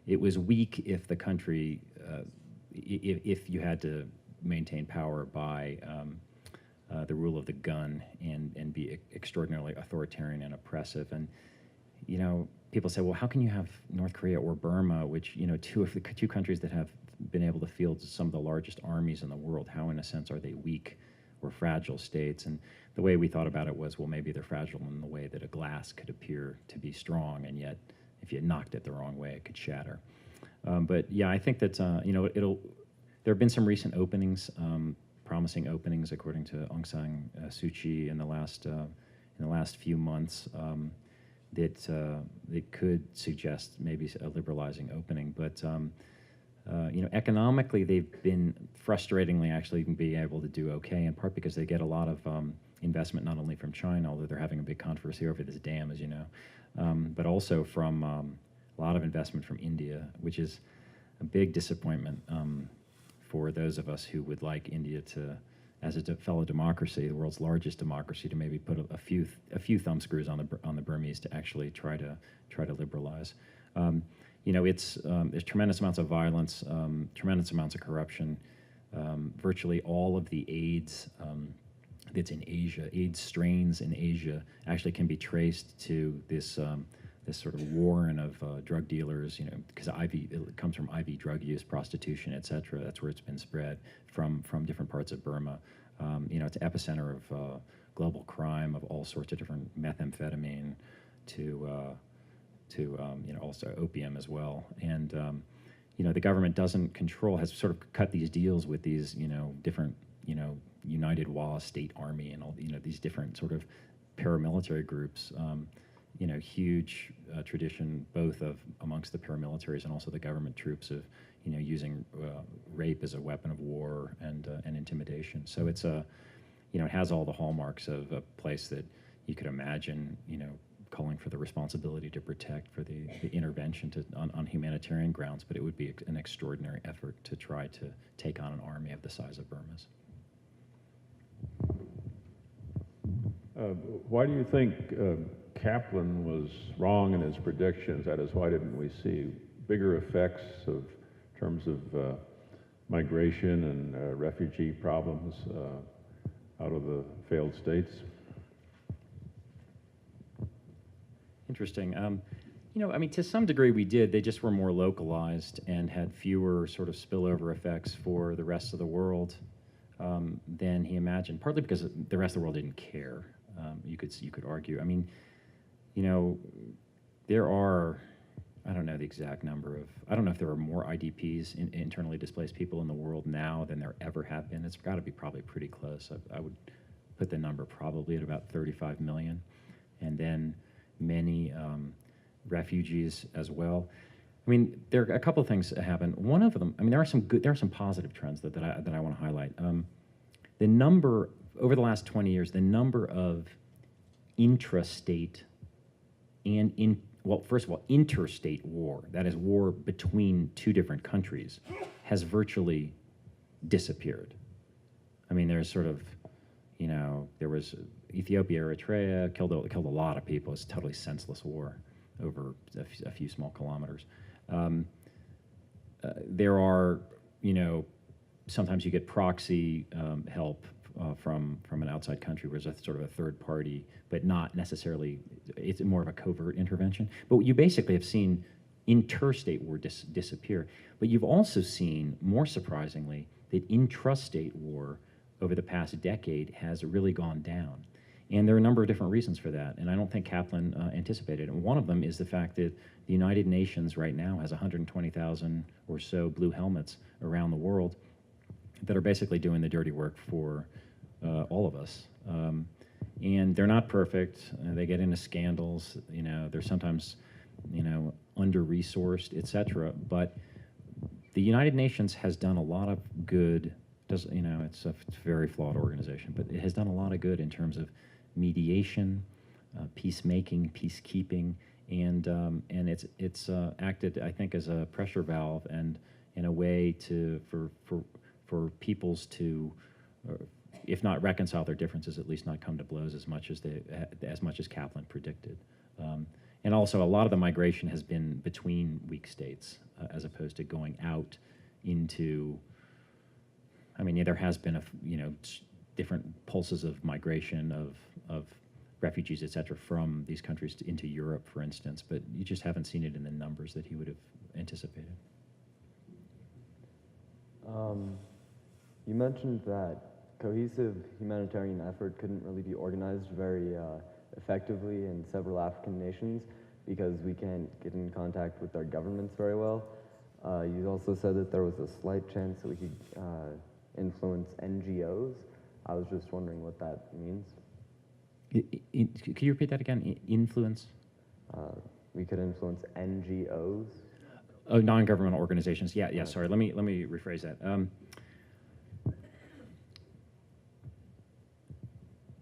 it was weak if the country, if you had to maintain power by the rule of the gun and be extraordinarily authoritarian and oppressive. And people say, well, how can you have North Korea or Burma, which two countries that have been able to field some of the largest armies in the world? How, in a sense, are they weak or fragile states? And the way we thought about it was, well, maybe they're fragile in the way that a glass could appear to be strong, and yet if you knocked it the wrong way, it could shatter. But yeah, I think that there have been some recent openings, promising openings, according to Aung San Suu Kyi in the last few months, that could suggest maybe a liberalizing opening. But economically, they've been frustratingly actually being able to do okay, in part because they get a lot of investment not only from China, although they're having a big controversy over this dam, as you know, but also from a lot of investment from India, which is a big disappointment for those of us who would like India to, as a fellow democracy, the world's largest democracy, to maybe put a few thumbscrews on the Burmese to actually try to liberalize. There's tremendous amounts of violence, tremendous amounts of corruption. Virtually all of the AIDS that's in Asia, AIDS strains in Asia, actually can be traced to this sort of warren of drug dealers, because it comes from IV drug use, prostitution, et cetera. That's where it's been spread from different parts of Burma. It's an epicenter of global crime of all sorts of different methamphetamine to also opium as well. And the government doesn't control, has sort of cut these deals with these different United Wa State Army and all these different sort of paramilitary groups. huge tradition both of amongst the paramilitaries and also the government troops of, using rape as a weapon of war and intimidation. So it's it has all the hallmarks of a place that you could imagine, calling for the responsibility to protect, for the intervention on humanitarian grounds, but it would be an extraordinary effort to try to take on an army of the size of Burma's. Why do you think Kaplan was wrong in his predictions? That is, why didn't we see bigger effects in terms of migration and refugee problems out of the failed states? Interesting. To some degree we did. They just were more localized and had fewer sort of spillover effects for the rest of the world than he imagined, partly because the rest of the world didn't care. You could argue. There are, I don't know the exact number of, I don't know if there are more IDPs, internally displaced people in the world now than there ever have been. It's got to be probably pretty close. I would put the number probably at about 35 million. And then many refugees as well. There are a couple of things that happen. One of them, there are some positive trends that I want to highlight. The number, over the last 20 years, the number of intrastate and first of all, interstate war, that is war between two different countries, has virtually disappeared. There's sort of, there was Ethiopia, Eritrea, killed a lot of people. It's a totally senseless war over a few small kilometers. There are, sometimes you get proxy help from an outside country, where there's a sort of a third party, but not necessarily, it's more of a covert intervention. But you basically have seen interstate war disappear. But you've also seen, more surprisingly, that intrastate war over the past decade has really gone down. And there are a number of different reasons for that, and I don't think Kaplan anticipated it. And one of them is the fact that the United Nations right now has 120,000 or so blue helmets around the world that are basically doing the dirty work for all of us. And they're not perfect. They get into scandals. They're sometimes, under-resourced, et cetera. But the United Nations has done a lot of good. It's a very flawed organization, but it has done a lot of good in terms of mediation, peacemaking, peacekeeping, and it's acted, I think, as a pressure valve and in a way for peoples to, if not reconcile their differences, at least not come to blows as much as Kaplan predicted. And also, a lot of the migration has been between weak states as opposed to going out into. There has been different pulses of migration of refugees, et cetera, from these countries into Europe, for instance, but you just haven't seen it in the numbers that he would have anticipated. You mentioned that cohesive humanitarian effort couldn't really be organized very effectively in several African nations because we can't get in contact with our governments very well. You also said that there was a slight chance that we could influence NGOs. I was just wondering what that means. Could you repeat that again? Influence? We could influence NGOs. Oh, non-governmental organizations. Yeah. Sorry. Let me rephrase that.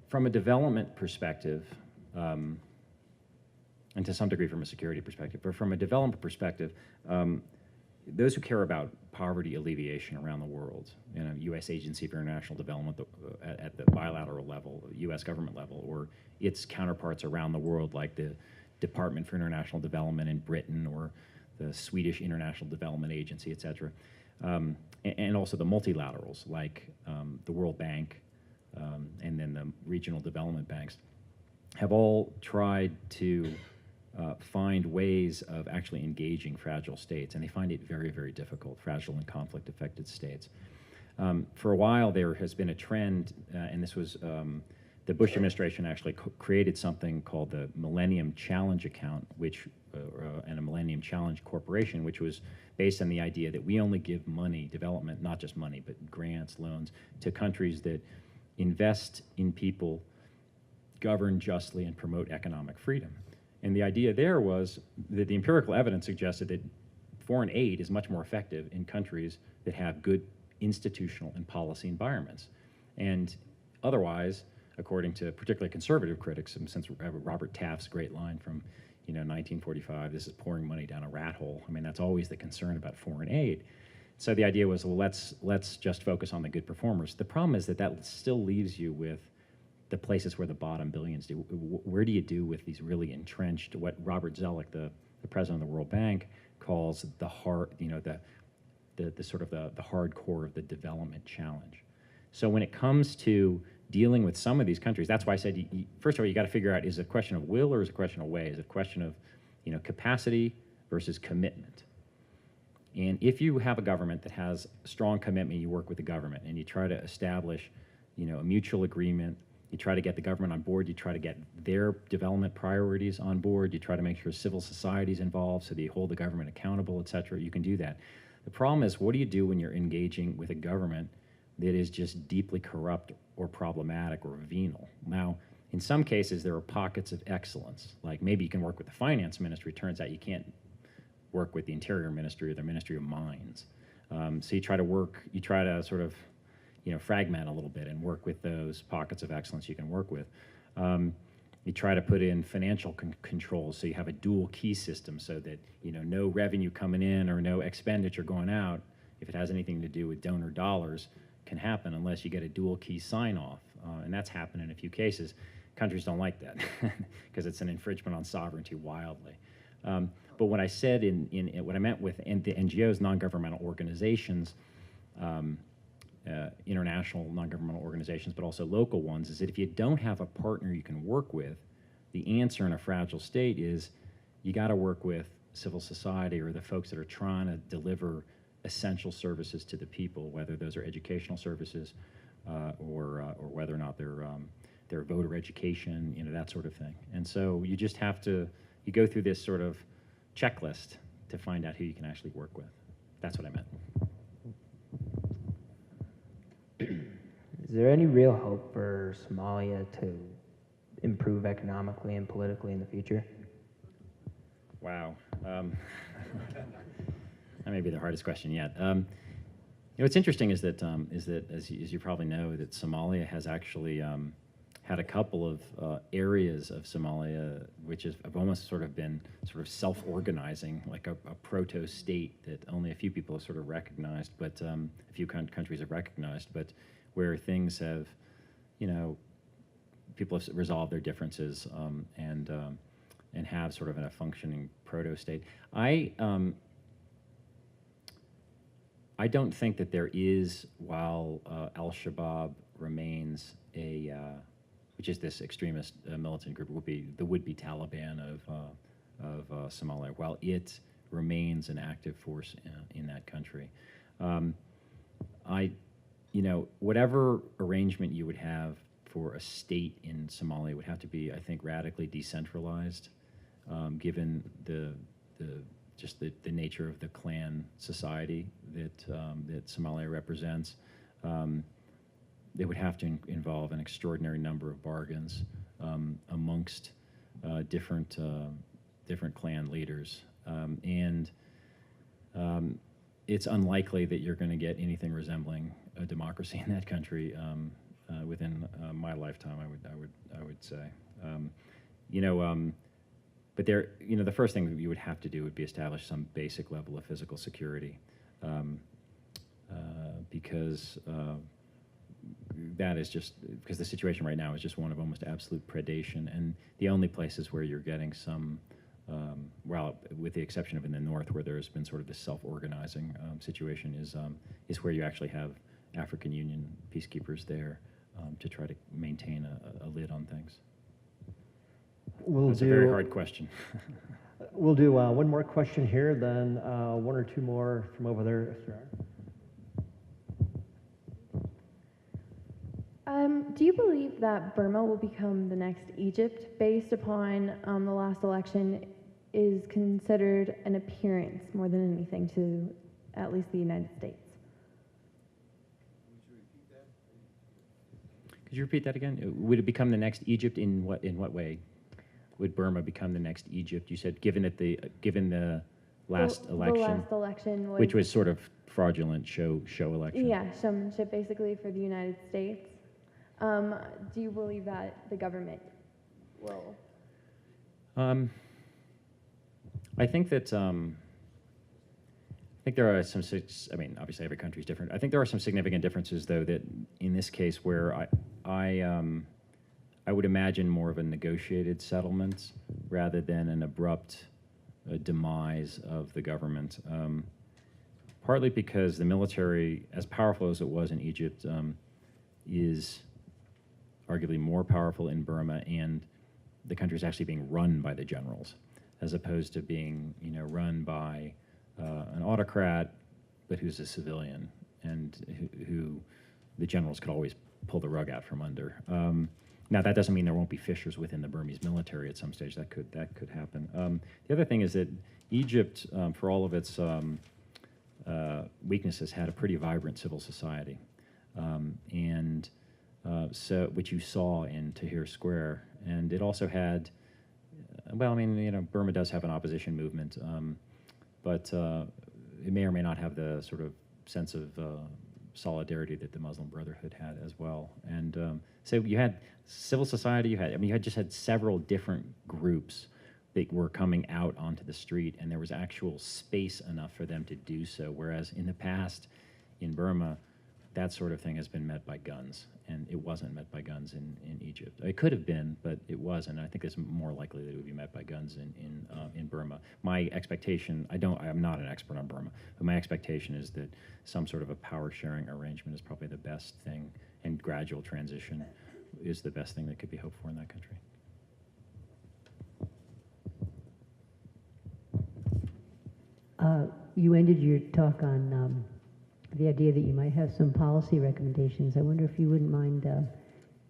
From a development perspective, and to some degree from a security perspective, but from a development perspective, those who care about poverty alleviation around the world, U.S. Agency for International Development at the bilateral level, U.S. government level, or its counterparts around the world, like the Department for International Development in Britain or the Swedish International Development Agency, et cetera, and also the multilaterals like the World Bank and then the regional development banks, have all tried to find ways of actually engaging fragile states, and they find it very, very difficult, fragile and conflict-affected states. For a while, there has been a trend, and this was the Bush administration actually created something called the Millennium Challenge Account, which and a Millennium Challenge Corporation, which was based on the idea that we only give money, development, not just money, but grants, loans, to countries that invest in people, govern justly, and promote economic freedom. And the idea there was that the empirical evidence suggested that foreign aid is much more effective in countries that have good institutional and policy environments. And otherwise, according to particularly conservative critics, and since Robert Taft's great line from 1945, this is pouring money down a rat hole. I mean, that's always the concern about foreign aid. So the idea was, well, let's just focus on the good performers. The problem is that that still leaves you with the places where the bottom billions do. Where do you do with these really entrenched, what Robert Zoellick, the president of the World Bank, calls the hard, the sort of the hardcore of the development challenge. So when it comes to dealing with some of these countries, that's why I said, first of all, you got to figure out, is it a question of will or is it a question of way? Is it a question of capacity versus commitment? And if you have a government that has strong commitment, you work with the government and you try to establish a mutual agreement. You try to get the government on board, you try to get their development priorities on board, you try to make sure civil society is involved so that you hold the government accountable, et cetera. You can do that. The problem is, what do you do when you're engaging with a government that is just deeply corrupt or problematic or venal? Now, in some cases, there are pockets of excellence. Like maybe you can work with the finance ministry. Turns out you can't work with the interior ministry or the ministry of mines. So you try to sort of fragment a little bit and work with those pockets of excellence you can work with. You try to put in financial controls, so you have a dual key system so that no revenue coming in or no expenditure going out, if it has anything to do with donor dollars, can happen unless you get a dual key sign off. And that's happened in a few cases. Countries don't like that because it's an infringement on sovereignty wildly. But what I said what I meant with the NGOs, non-governmental organizations, international non-governmental organizations, but also local ones, is that if you don't have a partner you can work with, the answer in a fragile state is you got to work with civil society or the folks that are trying to deliver essential services to the people, whether those are educational services or whether or not they're voter education, that sort of thing. And so you just have to, you go through this sort of checklist to find out who you can actually work with. That's what I meant. Is there any real hope for Somalia to improve economically and politically in the future? Wow. That may be the hardest question yet. What's interesting is that as you probably know, that Somalia has actually had a couple of areas of Somalia which have almost sort of been sort of self-organizing, like a proto-state that only a few people have sort of recognized, but a few countries have recognized, but where things have, people have resolved their differences and have sort of a functioning proto-state. I don't think that there is, while Al-Shabaab remains which is this extremist militant group, the would-be Taliban of Somalia, while it remains an active force in that country. Whatever arrangement you would have for a state in Somalia would have to be, I think, radically decentralized, given the nature of the clan society that Somalia represents. They would have to involve an extraordinary number of bargains amongst different clan leaders, and it's unlikely that you're going to get anything resembling a democracy in that country within my lifetime. I would say, but the first thing that you would have to do would be establish some basic level of physical security, because that is just because the situation right now is just one of almost absolute predation, and the only places where you're getting some, well, with the exception of in the north, where there's been sort of this self-organizing situation, is where you actually have African Union peacekeepers there to try to maintain a lid on things. That's a very hard question. We'll do one more question here, then one or two more from over there, if there are. Do you believe that Burma will become the next Egypt based upon the last election is considered an appearance more than anything to at least the United States? Could you repeat that again? Would it become the next Egypt in what way? would Burma become the next Egypt? You said given the last election, The last election was. which was sort of fraudulent show election. Yeah, showmanship basically for the United States. Do you believe that the government will? I think that I think there are some. I mean, obviously every country is different. I think there are some significant differences, though, that in this case where I would imagine more of a negotiated settlement rather than an abrupt demise of the government. Partly because the military, as powerful as it was in Egypt, is arguably more powerful in Burma, and the country is actually being run by the generals, as opposed to being, run by an autocrat, but who's a civilian, and who the generals could always pull the rug out from under. Now, that doesn't mean there won't be fissures within the Burmese military at some stage. That could happen. The other thing is that Egypt, for all of its weaknesses, had a pretty vibrant civil society, so which you saw in Tahrir Square, and it also had. Well, I mean, Burma does have an opposition movement, but it may or may not have the sort of sense of solidarity that the Muslim Brotherhood had as well. And so you had civil society, you had just had several different groups that were coming out onto the street, and there was actual space enough for them to do so. Whereas in the past, in Burma, that sort of thing has been met by guns, and it wasn't met by guns in Egypt. It could have been, but it wasn't. I think it's more likely that it would be met by guns in Burma. My expectation, I'm not an expert on Burma, but my expectation is that some sort of a power sharing arrangement is probably the best thing, and gradual transition is the best thing that could be hoped for in that country. You ended your talk on the idea that you might have some policy recommendations. I wonder if you wouldn't mind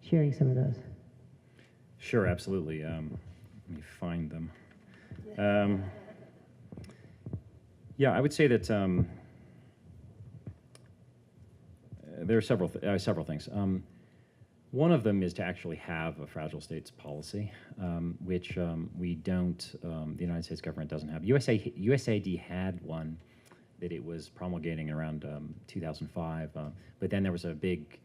sharing some of those. Sure, absolutely. Let me find them. Yeah, I would say that there are several things. One of them is to actually have a fragile states policy, which we don't. The United States government doesn't have. USAID had one that it was promulgating around 2005, but then there was a big,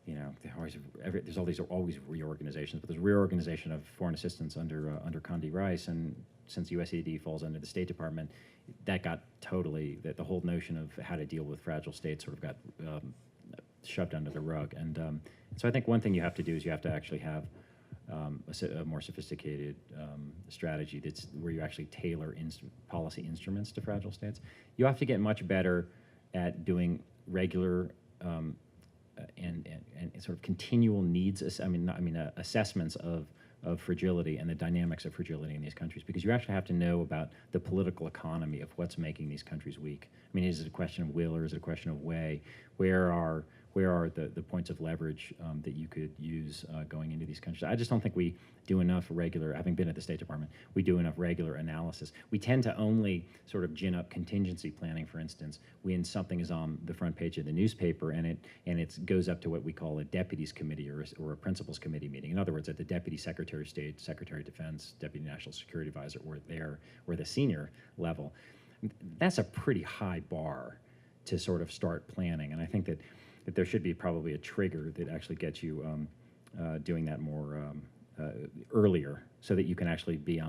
there's always reorganizations, but there's reorganization of foreign assistance under Condi Rice, and since USAID falls under the State Department, that got totally, the whole notion of how to deal with fragile states sort of got shoved under the rug. And so I think one thing you have to do is you have to actually have a more sophisticated strategy that's where you actually tailor policy instruments to fragile states. You have to get much better at doing regular and sort of continual needs. Assessments of fragility and the dynamics of fragility in these countries, because you actually have to know about the political economy of what's making these countries weak. I mean, is it a question of will or is it a question of way? Where are the points of leverage that you could use going into these countries? I just don't think we do enough regular, having been at the State Department, we do enough regular analysis. We tend to only sort of gin up contingency planning, for instance, when something is on the front page of the newspaper and it goes up to what we call a deputies committee or a principals committee meeting. In other words, at the Deputy Secretary of State, Secretary of Defense, Deputy National Security Advisor, or the senior level. That's a pretty high bar to sort of start planning, and I think that there should be probably a trigger that actually gets you doing that more earlier, so that you can actually be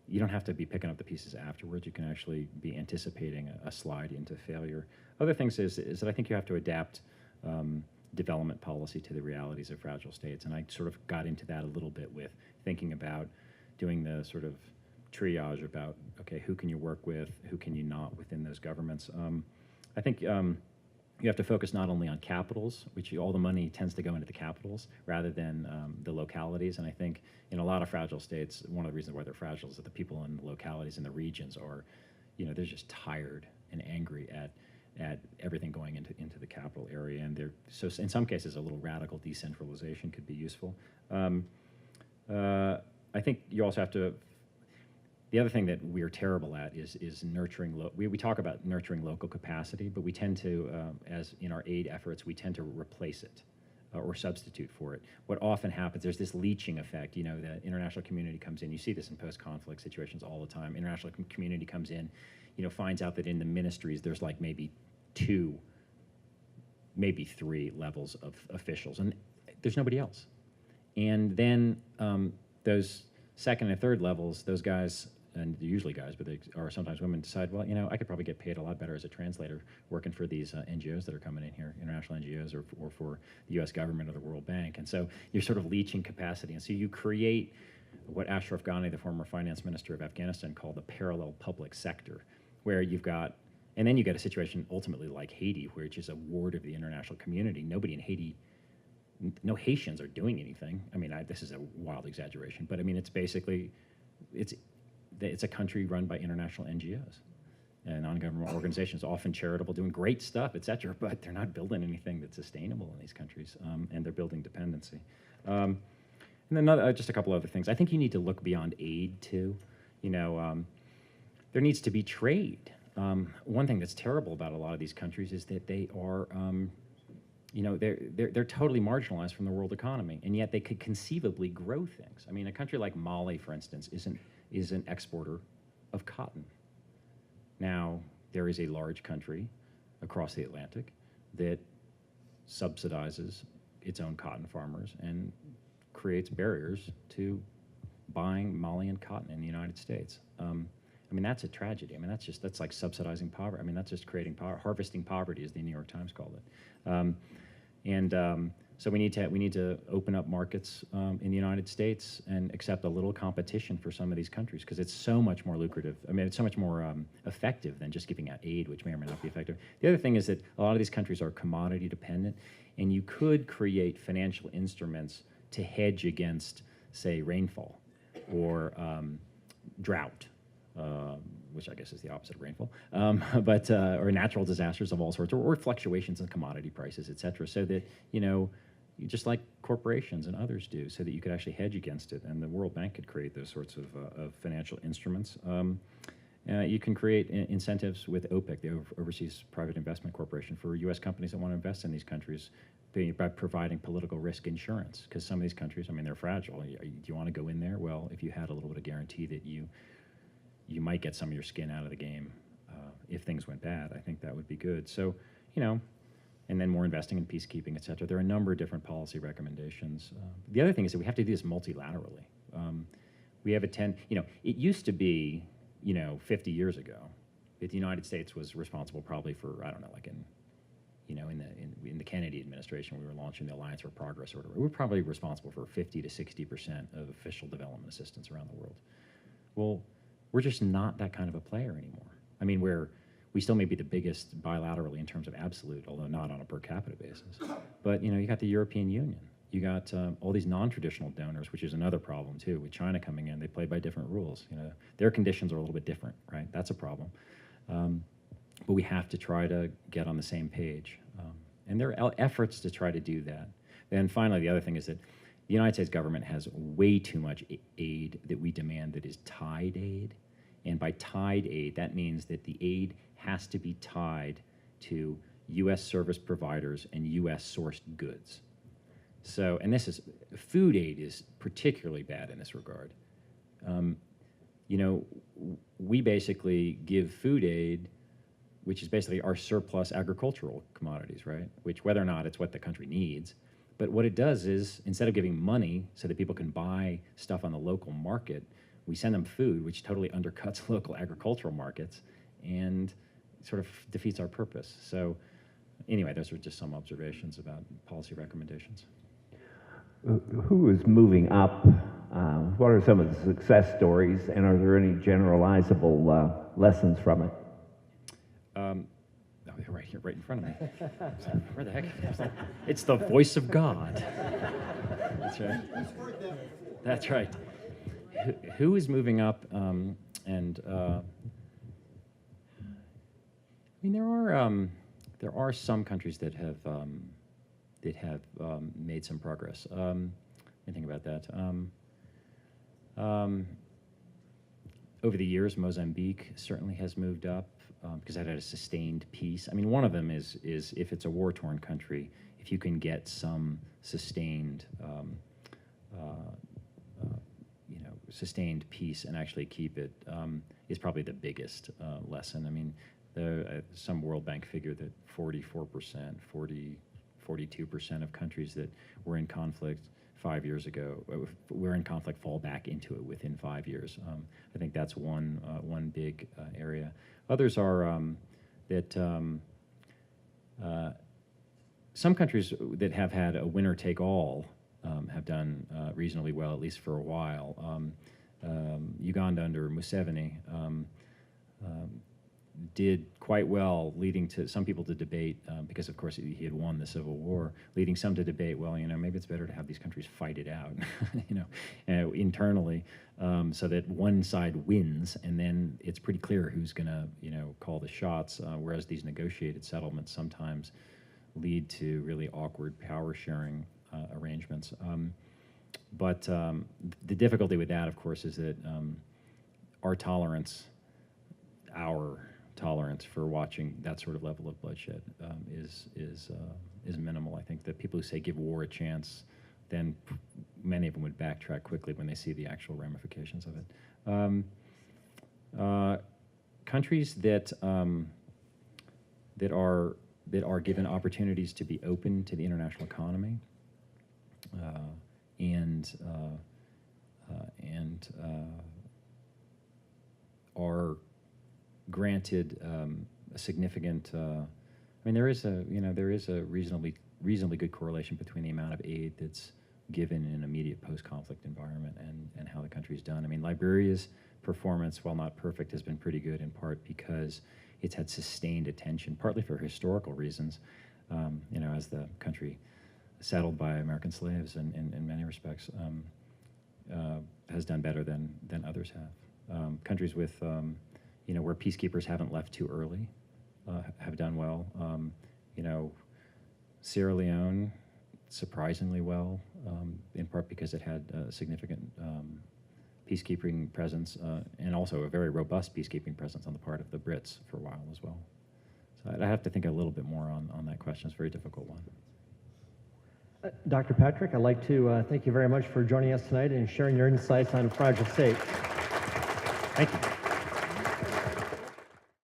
you don't have to be picking up the pieces afterwards. You can actually be anticipating a slide into failure. Other things is that I think you have to adapt development policy to the realities of fragile states, and I sort of got into that a little bit with thinking about doing the sort of triage about, okay, who can you work with, who can you not within those governments. I think you have to focus not only on capitals, which all the money tends to go into the capitals rather than the localities. And I think in a lot of fragile states, one of the reasons why they're fragile is that the people in the localities and the regions are, they're just tired and angry at everything going into the capital area. And so in some cases, a little radical decentralization could be useful. I think you also have to. The other thing that we're terrible at is nurturing. We talk about nurturing local capacity, but we tend to, as in our aid efforts, we tend to replace it. or substitute for it. What often happens, there's this leeching effect. You know, the international community comes in. You see this in post-conflict situations all the time. International community comes in, you know, finds out that in the ministries there's like maybe 2, maybe 3 levels of officials, and there's nobody else. And then those second and third levels, those guys, and they're usually guys, but they are sometimes women, decide, well, you know, I could probably get paid a lot better as a translator working for these NGOs that are coming in here, international NGOs, or for the U.S. government or the World Bank. And so you're sort of leeching capacity. And so you create what Ashraf Ghani, the former finance minister of Afghanistan, called a parallel public sector, where you've got, and then you get a situation ultimately like Haiti, which is a ward of the international community. Nobody in Haiti, no Haitians are doing anything. I mean, this is a wild exaggeration, but I mean, it's basically, it's a country run by international NGOs and non-governmental organizations, often charitable, doing great stuff, et cetera, but they're not building anything that's sustainable in these countries, and they're building dependency. And then just a couple other things. I think you need to look beyond aid too. You know, there needs to be trade. One thing that's terrible about a lot of these countries is that they are, you know, they're totally marginalized from the world economy, and yet they could conceivably grow things. I mean, a country like Mali, for instance, is an exporter of cotton. Now, there is a large country across the Atlantic that subsidizes its own cotton farmers and creates barriers to buying Malian cotton in the United States. I mean, that's a tragedy. I mean, that's like subsidizing poverty. I mean, that's just creating harvesting poverty, as the New York Times called it. So we need to open up markets in the United States and accept a little competition for some of these countries, because it's so much more lucrative. I mean, it's so much more effective than just giving out aid, which may or may not be effective. The other thing is that a lot of these countries are commodity dependent, and you could create financial instruments to hedge against, say, rainfall or drought. Which I guess is the opposite of rainfall, or natural disasters of all sorts, or fluctuations in commodity prices, et cetera, so that, you know, just like corporations and others do, so that you could actually hedge against it, and the World Bank could create those sorts of financial instruments. You can create incentives with OPIC, the Overseas Private Investment Corporation, for U.S. companies that want to invest in these countries by providing political risk insurance, because some of these countries, I mean, they're fragile. Do you want to go in there? Well, if you had a little bit of guarantee that you might get some of your skin out of the game if things went bad, I think that would be good. So, you know, and then more investing in peacekeeping, et cetera. There are a number of different policy recommendations. The other thing is that we have to do this multilaterally. We have you know, it used to be, you know, 50 years ago, that the United States was responsible probably for, I don't know, like in the Kennedy administration, we were launching the Alliance for Progress or whatever. We were probably responsible for 50 to 60% of official development assistance around the world. Well, we're just not that kind of a player anymore. I mean, we still may be the biggest bilaterally in terms of absolute, although not on a per capita basis. But, you know, you got the European Union. You got all these non-traditional donors, which is another problem too. With China coming in, they play by different rules. You know, their conditions are a little bit different, right? That's a problem. But we have to try to get on the same page. And there are efforts to try to do that. Then finally, the other thing is that the United States government has way too much aid that we demand that is tied aid. And by tied aid, that means that the aid has to be tied to U.S. service providers and U.S. sourced goods. So, and food aid is particularly bad in this regard. You know, we basically give food aid, which is basically our surplus agricultural commodities, right? Which, whether or not it's what the country needs, but what it does is, instead of giving money so that people can buy stuff on the local market, we send them food, which totally undercuts local agricultural markets and sort of defeats our purpose. So anyway, those are just some observations about policy recommendations. Who is moving up? What are some of the success stories, and are there any generalizable lessons from it? They're right here, right in front of me. Where the heck? It's the voice of God. That's right. That's right. Who is moving up? I mean, there are some countries that have made some progress. Let me think about that. Over the years, Mozambique certainly has moved up because that had a sustained peace. I mean, one of them is if it's a war-torn country if you can get some sustained, sustained peace and actually keep it, is probably the biggest lesson. I mean, some World Bank figure that 44%, 42% of countries that were in conflict 5 years ago, were in conflict, fall back into it within 5 years. I think that's one big area. Others are that some countries that have had a winner-take-all have done reasonably well, at least for a while. Uganda under Museveni did quite well, leading to some people to debate, because of course he had won the civil war, leading some to debate, well, maybe it's better to have these countries fight it out, internally, so that one side wins, and then it's pretty clear who's going to, call the shots, whereas these negotiated settlements sometimes lead to really awkward power sharing arrangements. But the difficulty with that, of course, is that our tolerance for watching that sort of level of bloodshed is minimal. I think that people who say give war a chance, then many of them would backtrack quickly when they see the actual ramifications of it. Countries that are given opportunities to be open to the international economy and are granted a significant. There is a reasonably good correlation between the amount of aid that's given in an immediate post-conflict environment and how the country's done. Liberia's performance, while not perfect, has been pretty good, in part because it's had sustained attention, partly for historical reasons, as the country settled by American slaves and in many respects has done better than others have. Countries with, where peacekeepers haven't left too early have done well. Sierra Leone, surprisingly well, in part because it had a significant peacekeeping presence and also a very robust peacekeeping presence on the part of the Brits for a while as well. So I have to think a little bit more on that question. It's a very difficult one. Dr. Patrick, I'd like to thank you very much for joining us tonight and sharing your insights on fragile state. Thank you.